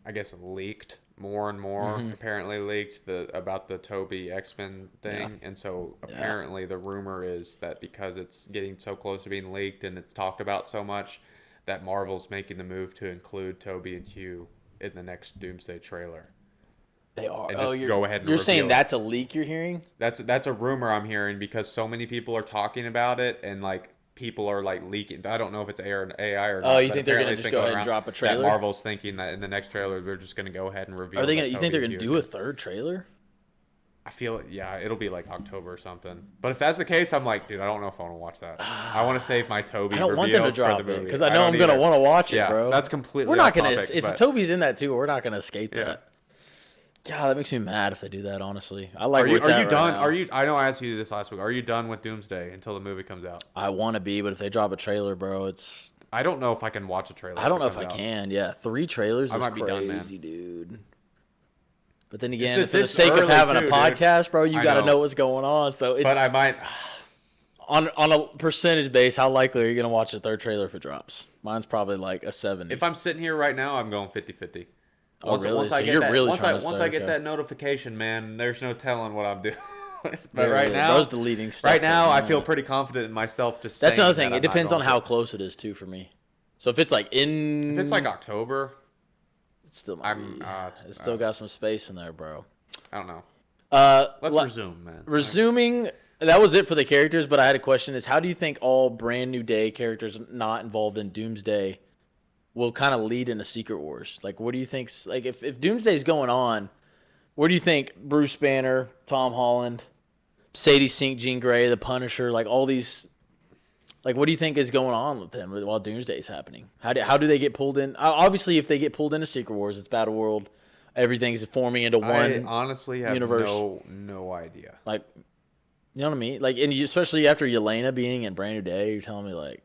I guess, leaked more and more. Apparently leaked about the Toby X-Men thing, and so apparently the rumor is that because it's getting so close to being leaked and it's talked about so much, that Marvel's making the move to include Toby and Hugh in the next Doomsday trailer. They are. And go ahead. And you're saying that's a leak you're hearing? That's a rumor I'm hearing because so many people are talking about it and like. People are like leaking. I don't know if it's AI or not. Oh, you think they're going to just go ahead and drop a trailer? That Marvel's thinking that in the next trailer they're just going to go ahead and reveal. Are they going? You think they're going to do a third trailer? I feel it'll be like October or something. But if that's the case, I'm like, dude, I don't know if I want to watch that. I want to save my Toby. I don't want them to drop it because I know I'm going to want to watch it, bro. That's completely. We're not going to. If Toby's in that too, we're not going to escape that. God, that makes me mad if they do that. Honestly, I like. Are you done? Right are you? I know I asked you this last week. Are you done with Doomsday until the movie comes out? I want to be, but if they drop a trailer, bro, it's. I don't know if I can watch a trailer. I don't know if I can. Yeah, 3 trailers is might be crazy, done, man. dude. But then again, for the this sake of early having too, a podcast, dude. bro, you I got to know. know what's going on. So it's But I might. on a percentage base. How likely are you going to watch the 3rd trailer if it drops? Mine's probably like a 70. If I'm sitting here right now, I'm going 50-50. Oh, really? So you're really trying to once start, I get okay. that notification, man, there's no telling what I'm doing. But Yeah, right really. now, Those deleting stuff. right now, I man. feel pretty confident in myself. Just That's saying another thing. that It I'm not depends on going how to. close it is too for me. So if it's like If it's like October, it still might I'm. be. It's still got some space in there, bro. I don't know. Let's Resume, man. Resuming, that was it for the characters, but I had a question is how do you think all Brand New Day characters not involved in Doomsday will kind of lead into Secret Wars? Like, what do you think, like, if Doomsday's going on, where do you think Bruce Banner, Tom Holland, Sadie Sink, Jean Grey, the Punisher, like all these, like, what do you think is going on with them while Doomsday's happening? How do they get pulled in? Obviously, if they get pulled into Secret Wars, it's Battle World. Everything's forming into one I honestly have universe. no idea. Like, you know what I mean? Like, and especially after Yelena being in Brand New Day, you're telling me like,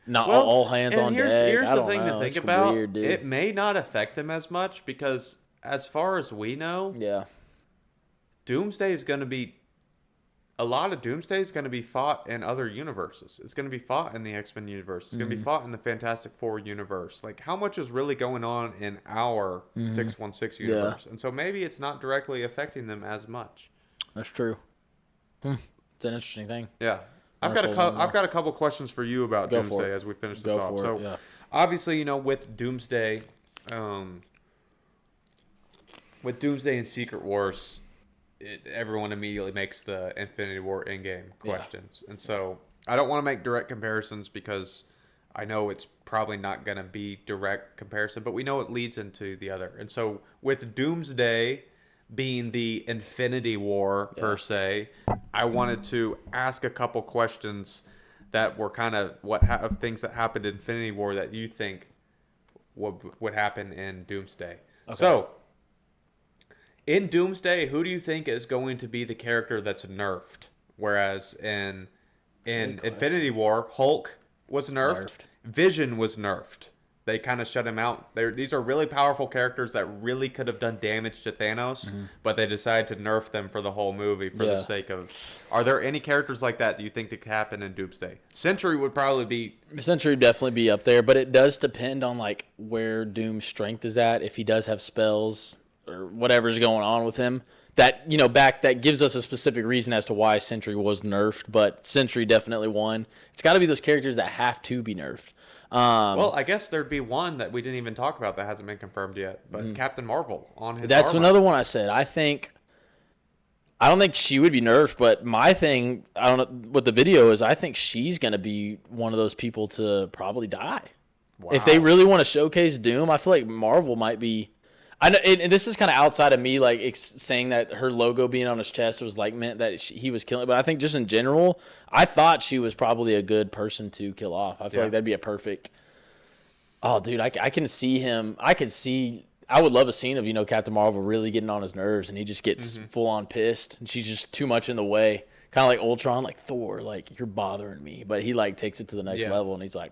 not all hands on deck. Here's I the don't thing know. to think It's about. weird, dude. It may not affect them as much because, as far as we know, Yeah, Doomsday is going to be. A lot of Doomsday is going to be fought in other universes. It's going to be fought in the X-Men universe. It's going to be fought in the Fantastic Four universe. Like, how much is really going on in our 616 universe? And so maybe it's not directly affecting them as much. that's true. It's an interesting thing. Yeah. I've got a couple questions for you about Go for Doomsday it. as we finish this Go off. for So, it, yeah. obviously, you know, with Doomsday and Secret Wars, everyone immediately makes the Infinity War Endgame questions. And so I don't want to make direct comparisons because I know it's probably not going to be direct comparison, but we know it leads into the other. And so with Doomsday being the Infinity War per se, I wanted to ask a couple questions that were kind of of things that happened in Infinity War that you think would happen in Doomsday. Okay. So in Doomsday, who do you think is going to be the character that's nerfed? Whereas in Infinity War, Hulk was nerfed. Vision was nerfed. They kind of shut him out. These are really powerful characters that really could have done damage to Thanos, but they decided to nerf them for the whole movie for the sake of... Are there any characters like that do you think that could happen in Doomsday? Sentry would probably be... Sentry would definitely be up there, but it does depend on like where Doom's strength is at. If he does have spells... or whatever's going on with him, that, you know, that gives us a specific reason as to why Sentry was nerfed, but Sentry definitely won. It's got to be those characters that have to be nerfed. Well, I guess there'd be one that we didn't even talk about that hasn't been confirmed yet, but Captain Marvel on his That's armor. another one I said. I don't think she would be nerfed, but my thing, I don't know what the video is, I think she's going to be one of those people to probably die. Wow. If they really want to showcase Doom, I feel like Marvel might be... I know, and this is kind of outside of me, like saying that her logo being on his chest was like meant that he was killing. But I think just in general, I thought she was probably a good person to kill off. I feel like that'd be a perfect. Oh, dude, I can see him. I would love a scene of, you know, Captain Marvel really getting on his nerves, and he just gets full on pissed, and she's just too much in the way, kind of like Ultron, like Thor, like you're bothering me, but he like takes it to the next level, and he's like.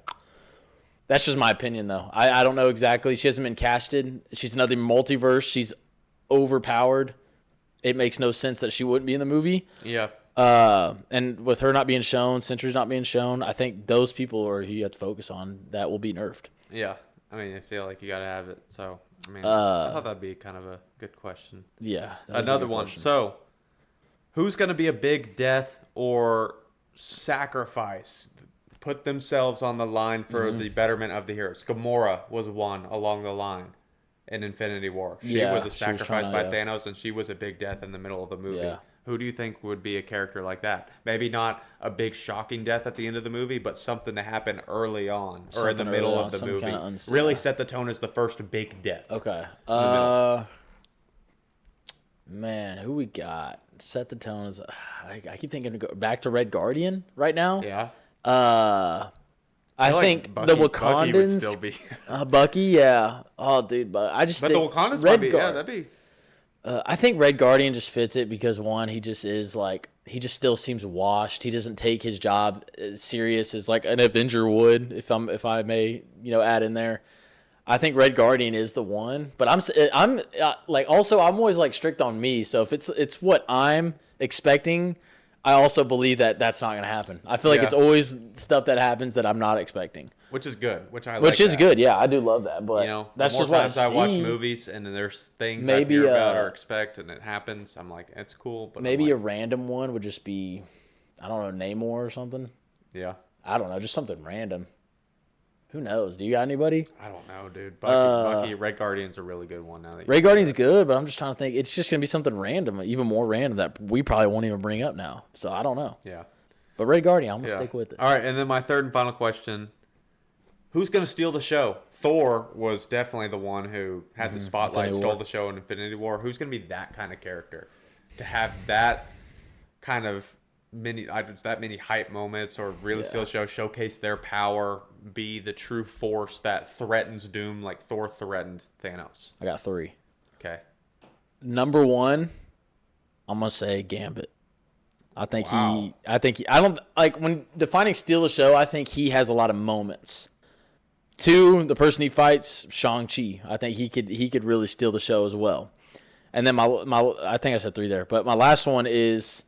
That's just my opinion, though. I don't know exactly. She hasn't been casted. She's another multiverse. She's overpowered. It makes no sense that she wouldn't be in the movie. Yeah. And with her not being shown, Sentry's not being shown, I think those people are who you have to focus on that will be nerfed. Yeah. I mean, I feel like you got to have it. So, I mean, I thought that'd be kind of a good question. Yeah. Another one. Question. So, who's going to be a big death or sacrifice? Put themselves on the line for the betterment of the heroes. Gamora was one along the line in Infinity War. She was a sacrifice by Thanos, and she was a big death in the middle of the movie. Yeah. Who do you think would be a character like that? Maybe not a big shocking death at the end of the movie, but something to happen early on or in the middle of the movie. Really set the tone as the first big death. Okay. Man, who we got? Set the tone as I keep thinking to go back to Red Guardian right now. Yeah. I think Bucky, the Wakandans. Bucky would still be. Bucky, yeah. Oh, dude, but I just But the think Wakandans Red might be. Guard, Yeah, that'd be. I think Red Guardian just fits it because one, he just still seems washed. He doesn't take his job as serious as like an Avenger would, if I may, add in there. I think Red Guardian is the one, but I'm like also I'm always like strict on me. So if it's what I'm expecting, I also believe that that's not going to happen. I feel like it's always stuff that happens that I'm not expecting. Which is good. Which is good. Yeah, I do love that. But that's just what I see. I watch movies and then there's things I hear about or expect and it happens. I'm like, it's cool. But maybe a random one would just be, I don't know, Namor or something. Yeah. I don't know, just something random. Who knows? Do you got anybody? I don't know, dude. Bucky, Red Guardian's a really good one now. Red Guardian's good, but I'm just trying to think. It's just gonna be something random, even more random that we probably won't even bring up now. So I don't know. Yeah. But Red Guardian, I'm gonna stick with it. All right, and then my third and final question. Who's going to steal the show? Thor was definitely the one who had the spotlight, stole the show in Infinity War. Who's going to be that kind of character? To have that kind of many hype moments or really steal the show, showcase their power, be the true force that threatens Doom like Thor threatened Thanos. I got 3. Okay. Number 1, I'm going to say Gambit. I don't like when defining steal the show, I think he has a lot of moments. 2, the person he fights, Shang-Chi. I think he could really steal the show as well. And then my I think I said 3 there, but my last one is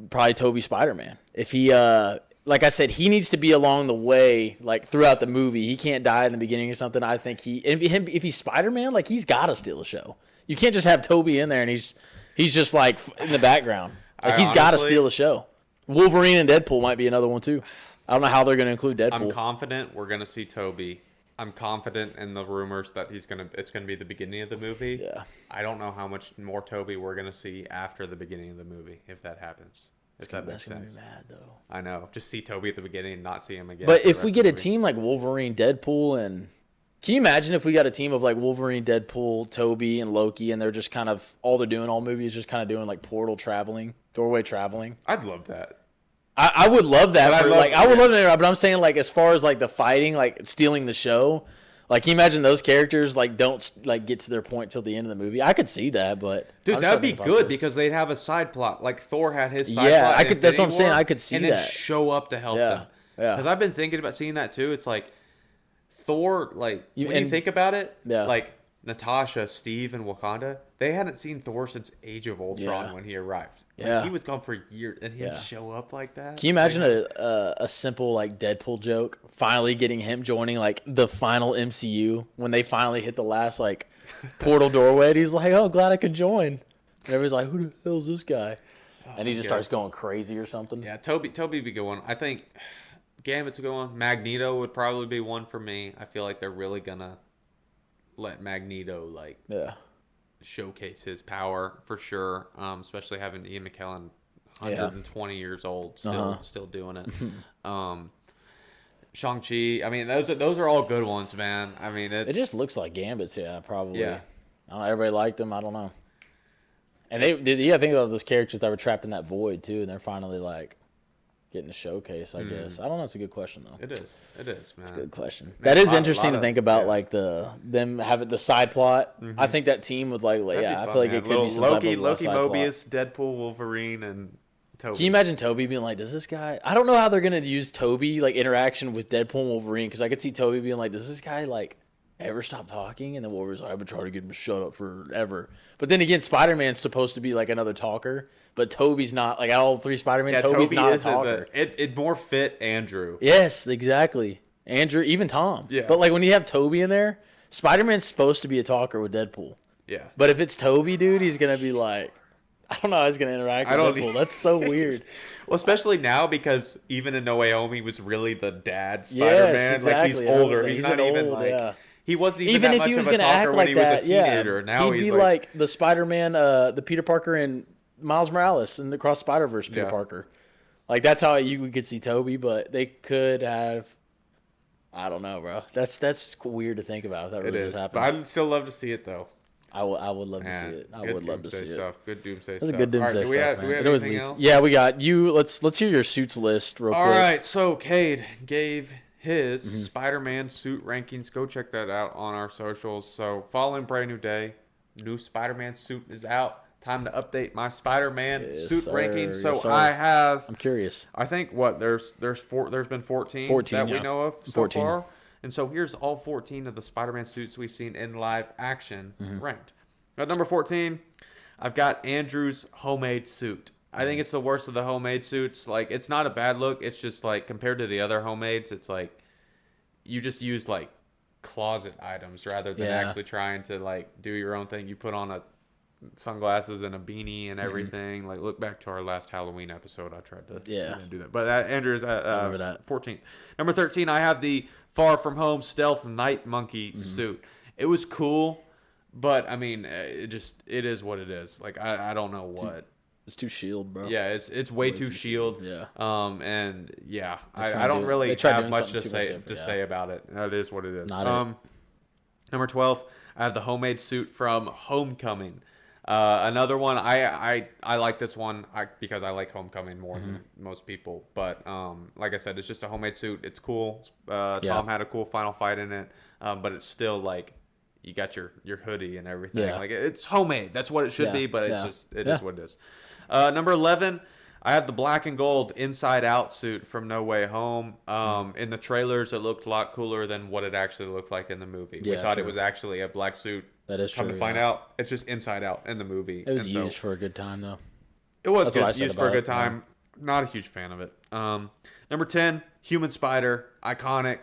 probably Tobey Spider-Man. If he like I said, he needs to be along the way, like throughout the movie. He can't die in the beginning or something. I think if he's Spider-Man, like he's got to steal the show. You can't just have Tobey in there and he's just like in the background. Like he's got to steal the show. Wolverine and Deadpool might be another one too. I don't know how they're going to include Deadpool. I'm confident we're going to see Tobey. I'm confident in the rumors that it's going to be the beginning of the movie. Yeah. I don't know how much more Tobey we're going to see after the beginning of the movie, if that happens. If that makes sense. That's going to be mad, though. I know. Just see Tobey at the beginning and not see him again. But if we get a team like Wolverine, Deadpool, and... Can you imagine if we got a team of like Wolverine, Deadpool, Tobey, and Loki, and they're just kind of... All they're doing all movies just kind of doing like portal traveling, doorway traveling? I'd love that. I would love that. I would love that. But I'm saying, like, as far as like the fighting, like stealing the show, like, can you imagine those characters like don't like get to their point till the end of the movie? I could see that, but dude, that'd be good because they'd have a side plot. Like Thor had his side plot. Yeah, I could. That's what I'm saying. I could see and that. Then show up to help them. Yeah. Because I've been thinking about seeing that too. It's like Thor. Like when you think about it, like Natasha, Steve, and Wakanda, they hadn't seen Thor since Age of Ultron when he arrived. Like, he was gone for years, and he'd show up like that. Can you imagine a simple like Deadpool joke finally getting him joining like the final MCU when they finally hit the last like portal doorway? And he's like, "Oh, glad I could join." And everybody's like, "Who the hell's this guy?" And he just starts going crazy or something. Yeah, Toby would be a good one. I think Gambit's a good one. Magneto would probably be one for me. I feel like they're really gonna let Magneto showcase his power for sure, especially having Ian McKellen 120 years old still doing it. Shang-Chi, I mean those are all good ones, man. I mean it just looks like Gambit's probably. I don't know, everybody liked him. I don't know. And they think about those characters that were trapped in that void too, and they're finally like getting a showcase, I guess. I don't know. It's a good question though. It is, man. It's a good question. That is interesting to think about, like them having the side plot. I think that team would like, I feel like it could be some Loki, type of side Mobius, plot. Deadpool, Wolverine, and Toby. Can you imagine Toby being like, does this guy... I don't know how they're going to use Toby, like, interaction with Deadpool and Wolverine, because I could see Toby being like, does this guy, like, ever stop talking? And then Wolverine's like, I've been trying to get him to shut up forever. But then again, Spider-Man's supposed to be, like, another talker, but Toby's not. Like, all 3 Spider-Man, Toby's not a talker. It more fit Andrew. Yes, exactly. Andrew, even Tom. Yeah. But, like, when you have Toby in there, Spider-Man's supposed to be a talker with Deadpool. Yeah. But if it's Toby, dude, he's going to be like... I don't know how he's going to interact with Deadpool. That's so weird. Well, especially now because even in No Way Home, he was really the dad Spider-Man. Yes, exactly. Like, he's older. He's not even like... He wasn't even that if he was going to act like that, Now he'd be like the Spider-Man, the Peter Parker and Miles Morales in the Across Spider-Verse Peter Parker. Like, that's how we could see Toby, but they could have... I don't know, bro. That's weird to think about if that really does happen. But I'd still love to see it, though. I would love to see it. I would love to see it. Good Doomsday stuff. That's a good Doomsday stuff, man. Do we have anything else? Yeah, we got you. Let's hear your suits list real quick. All right, so Cade gave his Spider-Man suit rankings. Go check that out on our socials. So following Brand New Day, new Spider-Man suit is out. Time to update my Spider-Man suit sir. ranking. So Yes, sir. I have. I'm curious. I think there's been 14 that we know of so 14. far. And so here's all 14 of the Spider-Man suits we've seen in live action ranked. At number 14, I've got Andrew's homemade suit. I think it's the worst of the homemade suits. Like, it's not a bad look. It's just like compared to the other homemades, it's like you just use like closet items rather than actually trying to like do your own thing. You put on a sunglasses and a beanie and everything. Like, look back to our last Halloween episode. I tried to do that. But Andrew's at 14th. Number 13, I have the Far From Home Stealth Night Monkey suit. It was cool, but I mean, it is what it is. Like, I don't know what. It's too shield, bro. Yeah, it's way too shield. Yeah. And yeah, I don't really have much to say about it. That is what it is. Number 12, I have the homemade suit from Homecoming. Another one, I like this one because I like Homecoming more than most people. But like I said, it's just a homemade suit. It's cool. Tom had a cool final fight in it, but it's still like you got your hoodie and everything. Yeah. Like, it's homemade. That's what it should be. But it is what it is. Number 11, I have the black and gold Inside Out suit from No Way Home. In the trailers, it looked a lot cooler than what it actually looked like in the movie. We thought it was actually a black suit. That is true. Come to find out, it's just Inside Out in the movie. It was used for a good time, though. It was used for a good time. Not a huge fan of it. Number 10, Human Spider, iconic.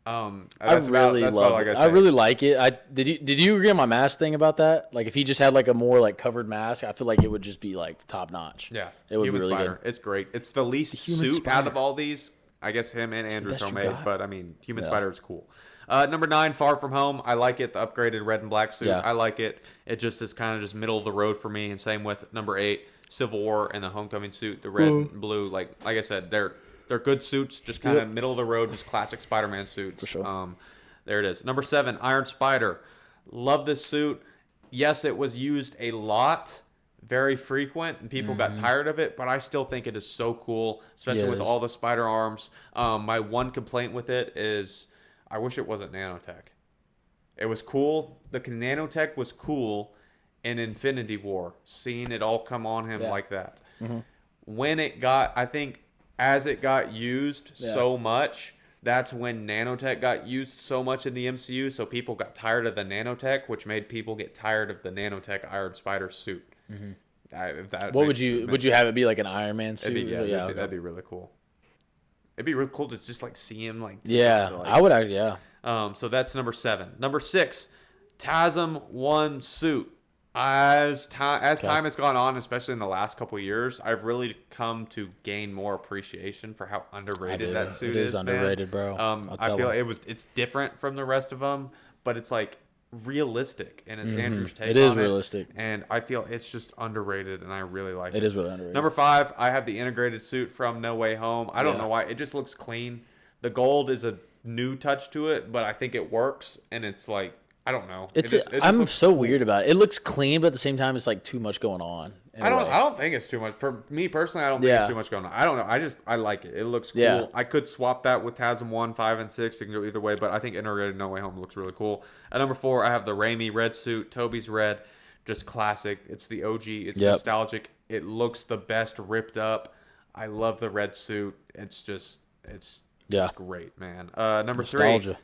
I really like it. Did you agree on my mask thing about that? Like, if he just had like a more like covered mask, I feel like it would just be like top notch. Yeah, it would Human be really Spider. good. It's great. It's the least suit out of all these. I guess him and Andrew's homemade, but I mean, Human Spider is cool. Number 9, Far From Home. I like it. The upgraded red and black suit. Yeah. I like it. It just is kind of just middle of the road for me. And same with number 8, Civil War and the Homecoming suit, the red and blue. Like I said, they're good suits, just kind of middle of the road, just classic Spider-Man suits. For sure. There it is. Number 7, Iron Spider. Love this suit. Yes, it was used a lot, very frequent, and people got tired of it, but I still think it is so cool, especially with all the spider arms. My one complaint with it is I wish it wasn't nanotech. It was cool. The nanotech was cool in Infinity War, seeing it all come on him like that. When it got, I think, as it got used so much, that's when nanotech got used so much in the MCU, so people got tired of the nanotech, which made people get tired of the nanotech Iron Spider suit. What would you have it be, like an Iron Man suit? That'd be really cool. It'd be really cool to just like see him like. I would. So that's number 7. Number 6, TASM 1 suit. As time has gone on, especially in the last couple of years, I've really come to gain more appreciation for how underrated that suit is. It is underrated, bro. I feel it's different from the rest of them, but it's like realistic, and it's Andrew's take on it. It is realistic, and I feel it's just underrated, and I really like it. It is really underrated. Number 5, I have the integrated suit from No Way Home. I don't know why. It just looks clean. The gold is a new touch to it, but I think it works, and it's like, I don't know. I'm so weird about it. It looks clean, but at the same time, it's like too much going on. I don't think it's too much. For me personally, I don't think it's too much going on. I don't know. I like it. It looks cool. Yeah. I could swap that with TASM 1, 5, and 6. It can go either way, but I think integrated No Way Home looks really cool. At number 4, I have the Raimi red suit. Toby's red. Just classic. It's the OG. It's nostalgic. It looks the best ripped up. I love the red suit. It's great, man. Number 3.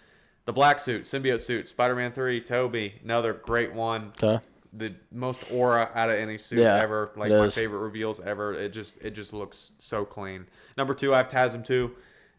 The black suit, symbiote suit, Spider-Man 3, Toby, another great one. Okay. The most aura out of any suit ever. Like my favorite reveals ever. It just looks so clean. Number 2, I have TASM 2.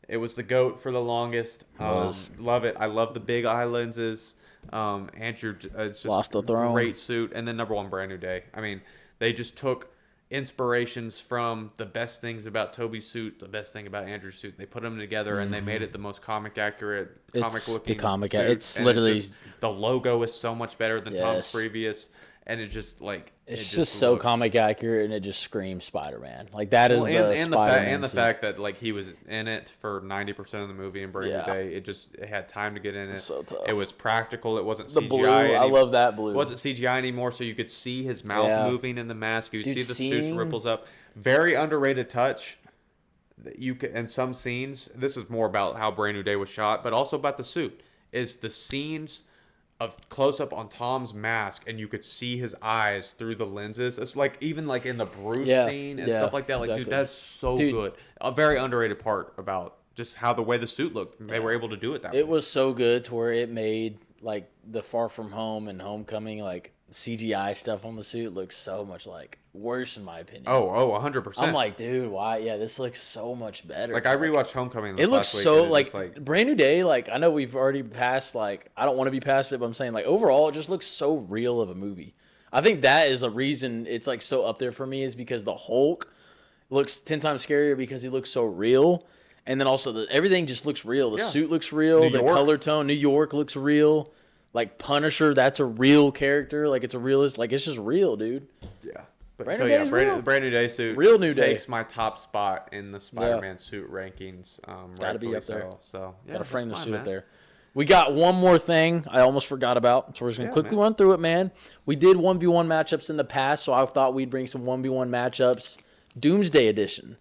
It was the GOAT for the longest. Love it. I love the big eye lenses. Andrew, it's just lost the throne. Great suit. And then number 1, Brand New Day. I mean, they just took inspirations from the best things about Toby's suit, the best thing about Andrew's suit. They put them together and they made it the most comic accurate, comic looking. It's literally the logo is so much better than Tom's previous, and it's just like it's just so comic accurate, and it just screams Spider-Man. Like that is the fact that like he was in it for 90% of the movie in Brand New Day. It had time to get in it. So tough. It was practical. It wasn't the CGI. Blue. I love that blue. It wasn't CGI anymore, so you could see his mouth moving in the mask. You could see the suit's ripples up. Very underrated touch. You can, in some scenes, this is more about how Brand New Day was shot, but also about the suit. Is the scenes a close up on Tom's mask, and you could see his eyes through the lenses. It's like even like in the Bruce scene and stuff like that. Like, dude, that's so good. A very underrated part about just how the way the suit looked. They were able to do it that way. It was so good to where it made like the Far From Home and Homecoming like CGI stuff on the suit looks so much like worse in my opinion. 100%. I'm like, dude, why? Yeah, this looks so much better. Like, I rewatched Homecoming it looks last so week, like Brand New Day. Like, I know we've already passed. Like, I don't want to be past it, but I'm saying like overall, it just looks so real of a movie. I think that is a reason it's like so up there for me is because the Hulk looks 10 times scarier because he looks so real, and then also everything just looks real. The suit looks real. The color tone, New York looks real. Like Punisher, that's a real character. Like it's a realist. Like it's just real, dude. Yeah. But Brand New Day suit real New Day takes my top spot in the Spider-Man suit rankings. Gotta be up there. So yeah, gotta frame the suit up there. We got one more thing I almost forgot about, so we're just gonna quickly run through it, man. We did 1v1 matchups in the past, so I thought we'd bring some 1v1 matchups. Doomsday edition.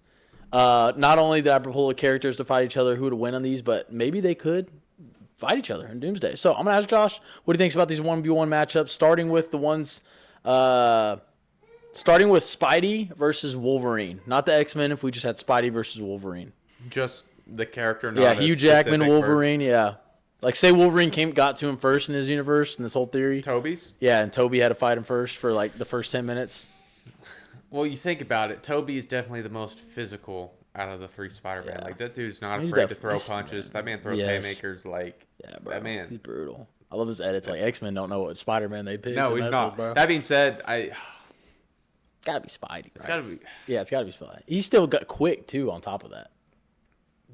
Not only did I pull the characters to fight each other who would win on these, but maybe they could fight each other in Doomsday. So I'm gonna ask Josh, what do you think about these 1v1 matchups? Starting with the ones, starting with Spidey versus Wolverine, not the X-Men. If we just had Spidey versus Wolverine, just the character. Not Hugh Jackman, Wolverine. Yeah, like say Wolverine got to him first in his universe in this whole theory. Toby's. Yeah, and Toby had to fight him first for like the first 10 minutes. Well, you think about it, Toby is definitely the most physical out of the three Spider-Man. Like, that dude's not afraid to throw punches. That man throws haymakers like bro. That man. He's brutal. I love his edits. Like, X-Men don't know what Spider-Man they picked. No, he's not. With, bro. That being said, gotta be Spidey. It's gotta be. Yeah, it's gotta be Spidey. He's still got quick, too, on top of that.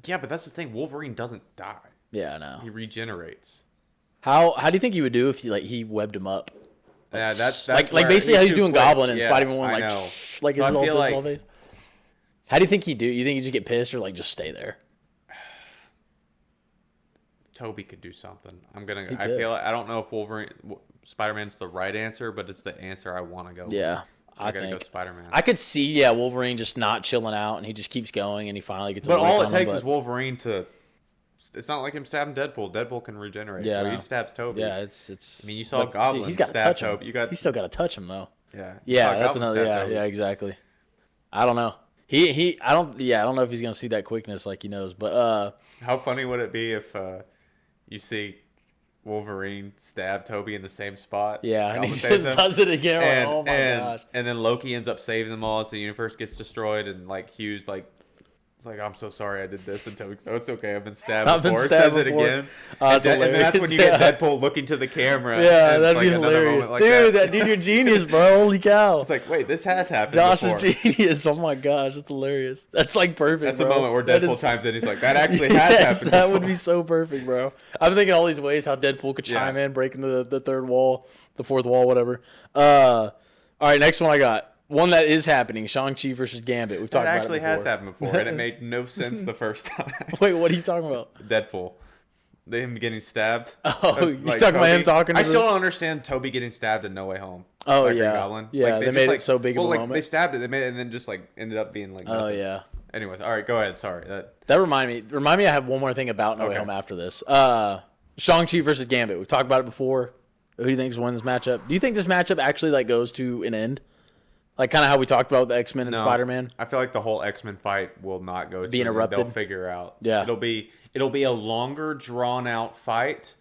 Yeah, but that's the thing. Wolverine doesn't die. Yeah, I know. He regenerates. How do you think he would do if he webbed him up? Like, yeah, that's like basically how he's doing quick. Goblin and Spider-Man 1, like so his little face. How do you think he'd do? You think he'd just get pissed or like just stay there? Toby could do something. I feel like I don't know if Spider-Man's the right answer, but it's the answer I want to go with. Yeah. I gotta go Spider-Man. I could see, Wolverine just not chilling out, and he just keeps going, and he finally gets. But all it takes is Wolverine to. It's not like him stabbing Deadpool. Deadpool can regenerate. Yeah, he stabs Toby. Yeah, it's. I mean, you saw Goblin. He's got to touch him. Toby. He's still got to touch him though. Yeah. Yeah, that's another. Yeah, exactly. I don't know. I don't know if he's gonna see that quickness like he knows. But how funny would it be if you see Wolverine stab Toby in the same spot? Yeah, and he just does it again. And, oh my gosh! And then Loki ends up saving them all as the universe gets destroyed, and like Hugh's like. It's like, I'm so sorry I did this. And Toby's it's okay. I've been stabbed before. Says it again. And that's when you get Deadpool looking to the camera. Yeah, that'd be hilarious. Like dude, that dude, you're genius, bro. Holy cow. It's like, wait, this has happened Josh before. Is genius. Oh, my gosh. It's hilarious. That's, like, perfect, That's bro. a moment where Deadpool chimes in. He's like, that actually has happened that would be so perfect, bro. I'm thinking all these ways how Deadpool could chime in, breaking the third wall, the fourth wall, whatever. All right, next one I got. One that is happening, Shang-Chi versus Gambit. We've talked about it before. It actually has happened before, and it made no sense the first time. Wait, what are you talking about? Deadpool. Him getting stabbed. Oh, you're talking about him talking to I still don't understand Toby getting stabbed in No Way Home. Oh, like yeah. Goblin. Yeah, they made it so big of a moment. They stabbed it, they made it, and then just, ended up being, nothing. Oh, yeah. Anyways, all right, go ahead. Sorry. That reminded me, I have one more thing about No Way Home after this. Shang-Chi versus Gambit. We've talked about it before. Who do you think wins this matchup? Do you think this matchup actually, goes to an end? Like kind of how we talked about the X-Men and Spider-Man. I feel like the whole X-Men fight will not go be interrupted. They'll figure out. Yeah, it'll be a longer drawn out fight,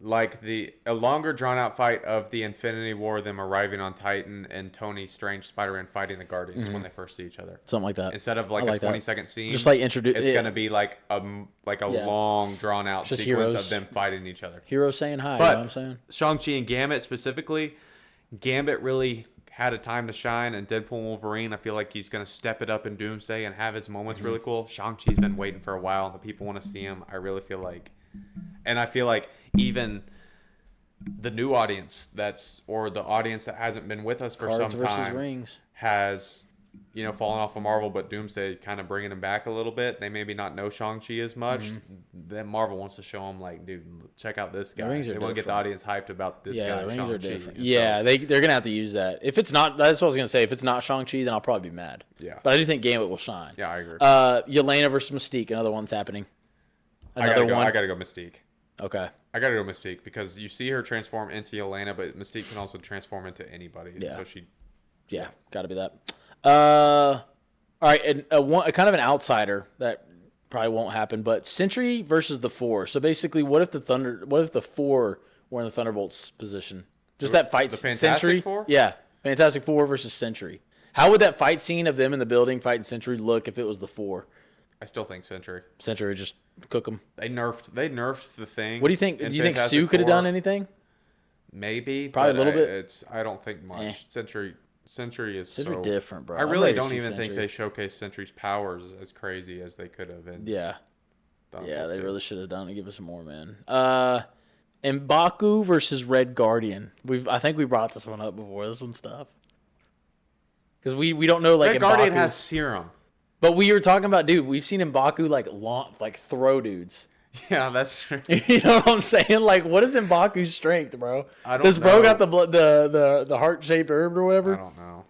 a longer drawn out fight of the Infinity War, them arriving on Titan and Tony Strange, Spider-Man fighting the Guardians when they first see each other. Something like that. Instead of a 20-second scene, just introduce. It's gonna be a long drawn out sequence heroes, of them fighting each other. Heroes saying hi. But you know what I'm saying? Shang-Chi and Gambit specifically, Gambit really had a time to shine, and Deadpool and Wolverine, I feel like he's going to step it up in Doomsday and have his moments really cool. Shang-Chi's been waiting for a while, and the people want to see him. I really feel like, and I feel like even the new audience or the audience that hasn't been with us for some time has, fallen off of Marvel, but Doomsday kind of bringing them back a little bit. They maybe not know Shang-Chi as much. Then Marvel wants to show them, dude, check out this guy. They want to get the audience hyped about this guy. Yeah, the rings are different. Yeah, they're going to have to use that. If it's not, that's what I was going to say. If it's not Shang-Chi, then I'll probably be mad. Yeah. But I do think Gambit will shine. Yeah, I agree. Yelena versus Mystique, another one's happening. I got to go Mystique. Okay. I gotta go Mystique because you see her transform into Yelena, but Mystique can also transform into anybody. Yeah. So she. Yeah, gotta be that. All right, and a kind of an outsider that probably won't happen, but Sentry versus the Four. So basically, what if the Four were in the Thunderbolts position? Just that fight. The Fantastic Sentry. Four? Yeah, Fantastic Four versus Sentry. How would that fight scene of them in the building fighting Sentry look if it was the Four? I still think Sentry. Sentry would just cook them. They nerfed the thing. What do you think? Do you think Fantastic Sue could have Four. done anything? Maybe, Probably a little bit. I don't think much. Sentry is Sentry so different, bro. I I'm really ready to don't see even think Sentry. they showcased Sentry's powers as crazy as they could have. Yeah, Thunderbolts they did. really should have done it. Give us some more, man. M'Baku versus Red Guardian. I think we brought this one up before. This one's tough because we don't know like Red Guardian M'Baku. has serum. But we were talking about, dude. We've seen M'Baku like throw dudes. Yeah, that's true. You know what I'm saying? Like, what is M'Baku's strength, bro? I don't Does bro know. got the heart shaped herb or I whatever? don't know.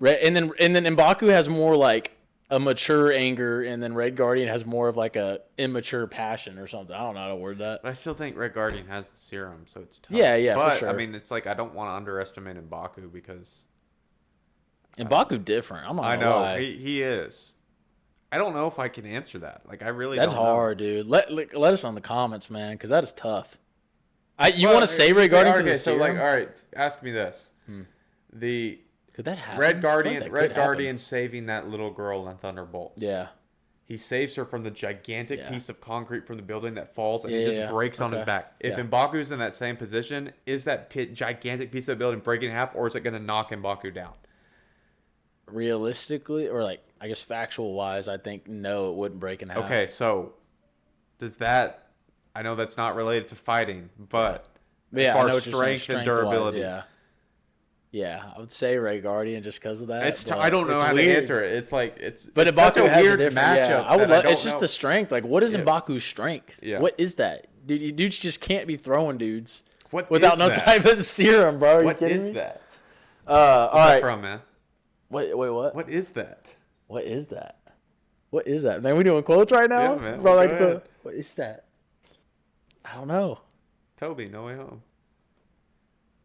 And then M'Baku has more like a mature anger, and then Red Guardian has more of like a immature passion or something. I don't know how to word that. But I still think Red Guardian has the serum, so it's tough. Yeah, for but, sure. I mean, it's like I don't want to underestimate M'Baku because M'Baku different. I'm not I gonna know lie. he is. I don't know if I can answer that. Like I really That's don't know. hard, dude. Let us know in the comments, man, because that is tough. You want to say Red Guardian because Okay, of so serum? like, all right, ask me this: the Could that happen? Red I feel like Guardian, that Red could happen. Guardian saving that little girl in Thunderbolts. Yeah. He saves her from the gigantic Yeah. piece of concrete from the building that falls and Yeah, he just yeah. breaks on his Okay. back. If Yeah. M'Baku's in that same position, is that gigantic piece of building breaking in half, or is it going to knock M'Baku down? Realistically, or like I guess factual wise, I think no, it wouldn't break in half. Okay, so does that? I know that's not related to fighting, but Yeah, as far I know as what you're saying. strength and Strength-wise, durability, yeah, I would say Red Guardian just because of that. it's but I don't know it's how weird. to answer it. It's like But it's such M'Baku a has weird a different matchup. Yeah, I would that love. don't It's just know. the strength. Like, what is Yeah. M'Baku's strength? Yeah. What is that? Dude, dudes just can't be throwing dudes What without is no that? type of serum, bro. Are you What kidding is me? that? All Where's that right. from, man? Wait, what? What is that? What is that? What is that? Man, we doing quotes right now? Yeah, man. Bro, Go like, ahead. what is that? I don't know. Toby, No Way Home.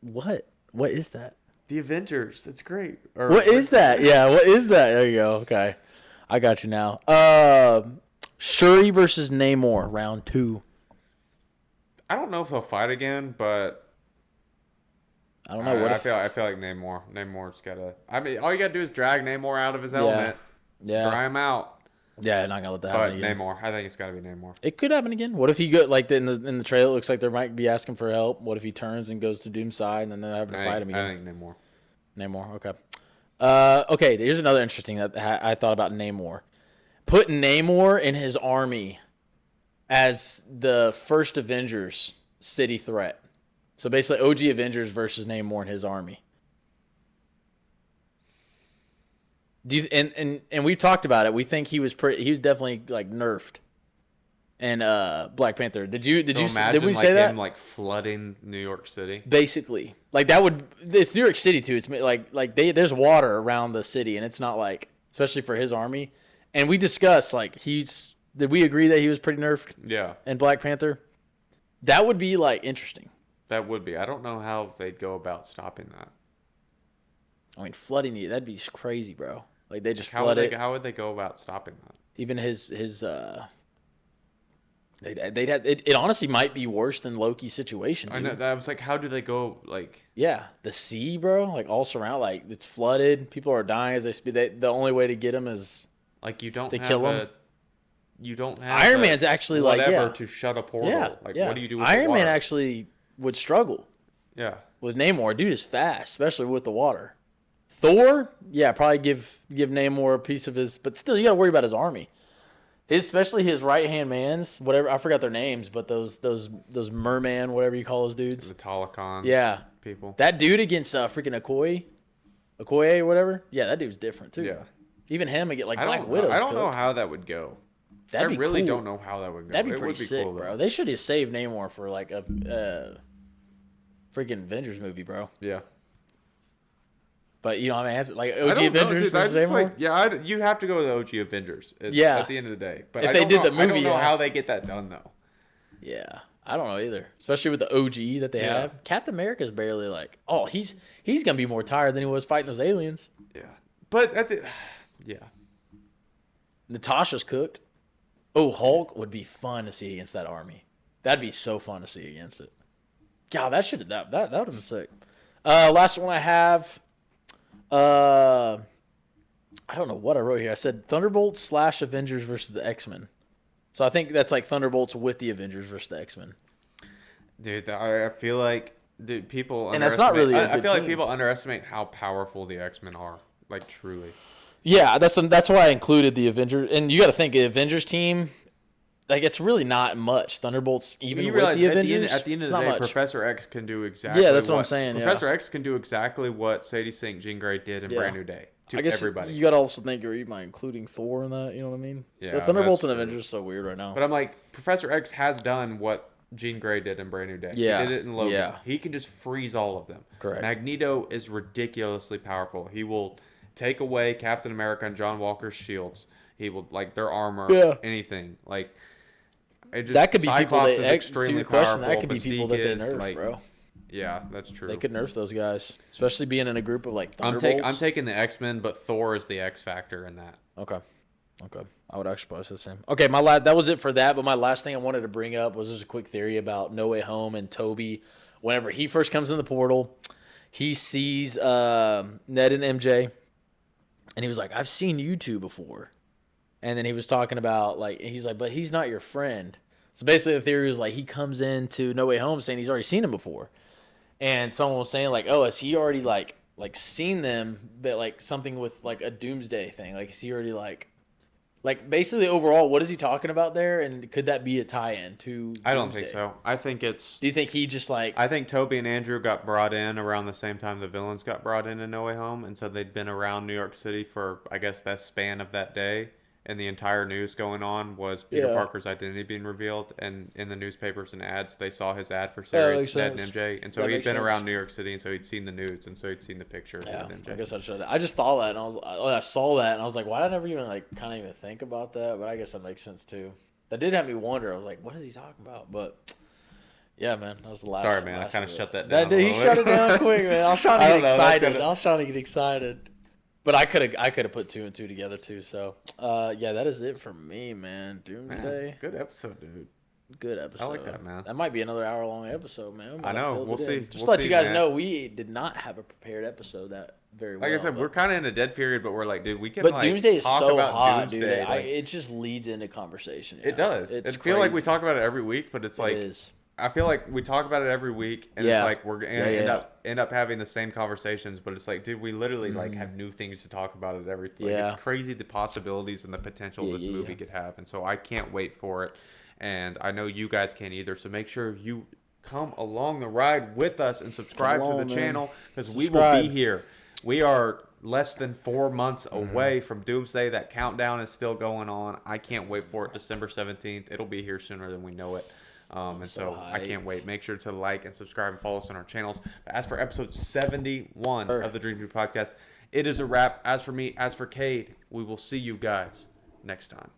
What? What is that? The Avengers. That's great. Or, What is that? Yeah, what is that? There you go. Okay. I got you now. Shuri versus Namor, round 2. I don't know if they'll fight again, but I don't know. What I if, feel like Namor's gotta. I mean, all you gotta do is drag Namor out of his element, Yeah. dry him out. Yeah, not gonna let that But happen again. Namor, I think it's gotta be Namor. It could happen again. What if he go like in the trailer? It looks like they might be asking for help. What if he turns and goes to Doomsday and then they're having to fight him I again? think Namor. Namor. Okay. Okay. Here's another interesting that I thought about Namor. Put Namor in his army as the first Avengers city threat. So basically, OG Avengers versus Namor and his army. Do you, and we've talked about it. We think he was definitely like nerfed. And Black Panther. Did we Imagine say that? him like flooding New York City. Basically, like that would. It's New York City too. It's there's water around the city, and it's not like, especially for his army. And we discussed like did we agree that he was pretty nerfed Yeah, in Black Panther? That would be like interesting. that would be. I don't know how they'd go about stopping that. I mean, flooding you, that'd be crazy, bro. Like they just How flood would it. how would they go about stopping that? Even his they'd have it honestly might be worse than Loki's situation. I Dude. know that was like, how do they go like? Yeah, the sea, bro, like all surround, like it's flooded. People are dying as they speed. The only way to get them is Like you don't To have kill a, him? you don't have Iron a Man's actually like whatever yeah, to shut a portal. yeah, Like yeah. what do you do with Iron the water? Man actually would struggle Yeah. with Namor. Dude is fast, especially with the water. Thor, yeah, probably give Namor a piece of his, but still you got to worry about his army. Especially his right hand mans, whatever I forgot their names, but those merman, whatever you call those dudes. The Talikon Yeah, people. that dude against freaking Okoye or whatever. Yeah, that dude's different too. Yeah. Even him against like I Black don't Widow. know. I don't know how that would go. That'd be I really cool. don't know how that would go. That'd be It pretty would be sick, cool, though. bro. They should have saved Namor for like a freaking Avengers movie, bro. Yeah. But you know, I mean, like I OG don't know, Avengers dude. I versus just Namor. like, yeah, you have to go with the OG Avengers. Yeah. At the end of the day, but If I they don't did know, the I don't movie, know yeah. how they get that done though. Yeah. I don't know either. Especially with the OG that they have. Captain America's barely like, oh, he's going to be more tired than he was fighting those aliens. Yeah. But Natasha's cooked. Oh, Hulk would be fun to see against that army. That'd be so fun to see against it. God, that would have been sick. Last one I have. I don't know what I wrote here. I said Thunderbolts / Avengers versus the X-Men. So I think that's like Thunderbolts with the Avengers versus the X-Men. Dude, I feel like people and that's not really. I feel like people underestimate how powerful the X-Men are. Like truly. Yeah, that's why I included the Avengers. And you got to think the Avengers team. Like, it's really not much. Thunderbolts, even with the Avengers, at the end of the day, much. Professor X can do exactly that's what I'm saying. Professor X can do exactly what Sadie Sink, Jean Grey did in Brand New Day to everybody. You got to also think, are you including Thor in that? You know what I mean? Yeah, the Thunderbolts and Avengers is so weird right now. But I'm like, Professor X has done what Jean Grey did in Brand New Day. Yeah. He did it in Logan. Yeah. He can just freeze all of them. Correct. Magneto is ridiculously powerful. He will take away Captain America and John Walker's shields. He will, like, their armor, anything. Like... that could be Cyclops people that to your question. That could be Mystique people that they nerf, bro. Yeah, that's true. They could nerf those guys, especially being in a group of like Thunderbolts. I'm taking the X-Men, but Thor is the X factor in that. Okay. I would actually probably say the same. Okay, that was it for that. But my last thing I wanted to bring up was just a quick theory about No Way Home and Toby. Whenever he first comes in the portal, he sees Ned and MJ, and he was like, "I've seen you two before." And then he was talking about, like, he's like, but he's not your friend. So basically the theory was, like, he comes into No Way Home saying he's already seen him before. And someone was saying, like, oh, has he already, like seen them, but, like, something with, like, a Doomsday thing? Like, is he already, like, basically overall, what is he talking about there? And could that be a tie-in to Doomsday? I don't think so. I think it's... Do you think he just, like... I think Toby and Andrew got brought in around the same time the villains got brought in No Way Home. And so they'd been around New York City for, I guess, that span of that day. And the entire news going on was Peter Parker's identity being revealed, and in the newspapers and ads, they saw his ad for series Ned and MJ, and so he'd been around New York City, and so he'd seen the news, and so he'd seen the picture of Ned and MJ. I guess I should. I just thought that, and I saw that, and I was like, why did I never even kind of even think about that? But I guess that makes sense too. That did have me wonder. I was like, what is he talking about? But yeah, man, that was the last. Sorry, man, I kind of shut that down. He shut it down quick, man. I was trying to get excited. But I could have put 2 and 2 together too. So, that is it for me, man. Doomsday. Man, good episode, dude. Good episode. I like that, man. That might be another hour-long episode, man. I know. We'll see. Just to let you guys know, we did not have a prepared episode that very well. Like I said, we're kind of in a dead period, but we're like, dude, we can. But Doomsday is so hot, dude. It just leads into conversation. It does. I feel like we talk about it every week, but it's like. It is. I feel like we talk about it every week, and it's like we're gonna end up having the same conversations. But it's like, dude, we literally like have new things to talk about at every. It's crazy the possibilities and the potential this movie could have, and so I can't wait for it, and I know you guys can't either. So make sure you come along the ride with us and subscribe to the channel because we will be here. We are less than 4 months away from Doomsday. That countdown is still going on. I can't wait for it. December 17th. It'll be here sooner than we know it. And so I can't wait. Make sure to like and subscribe and follow us on our channels. But as for episode 71 of the Dream Dream Podcast, it is a wrap. As for me, as for Cade, we will see you guys next time.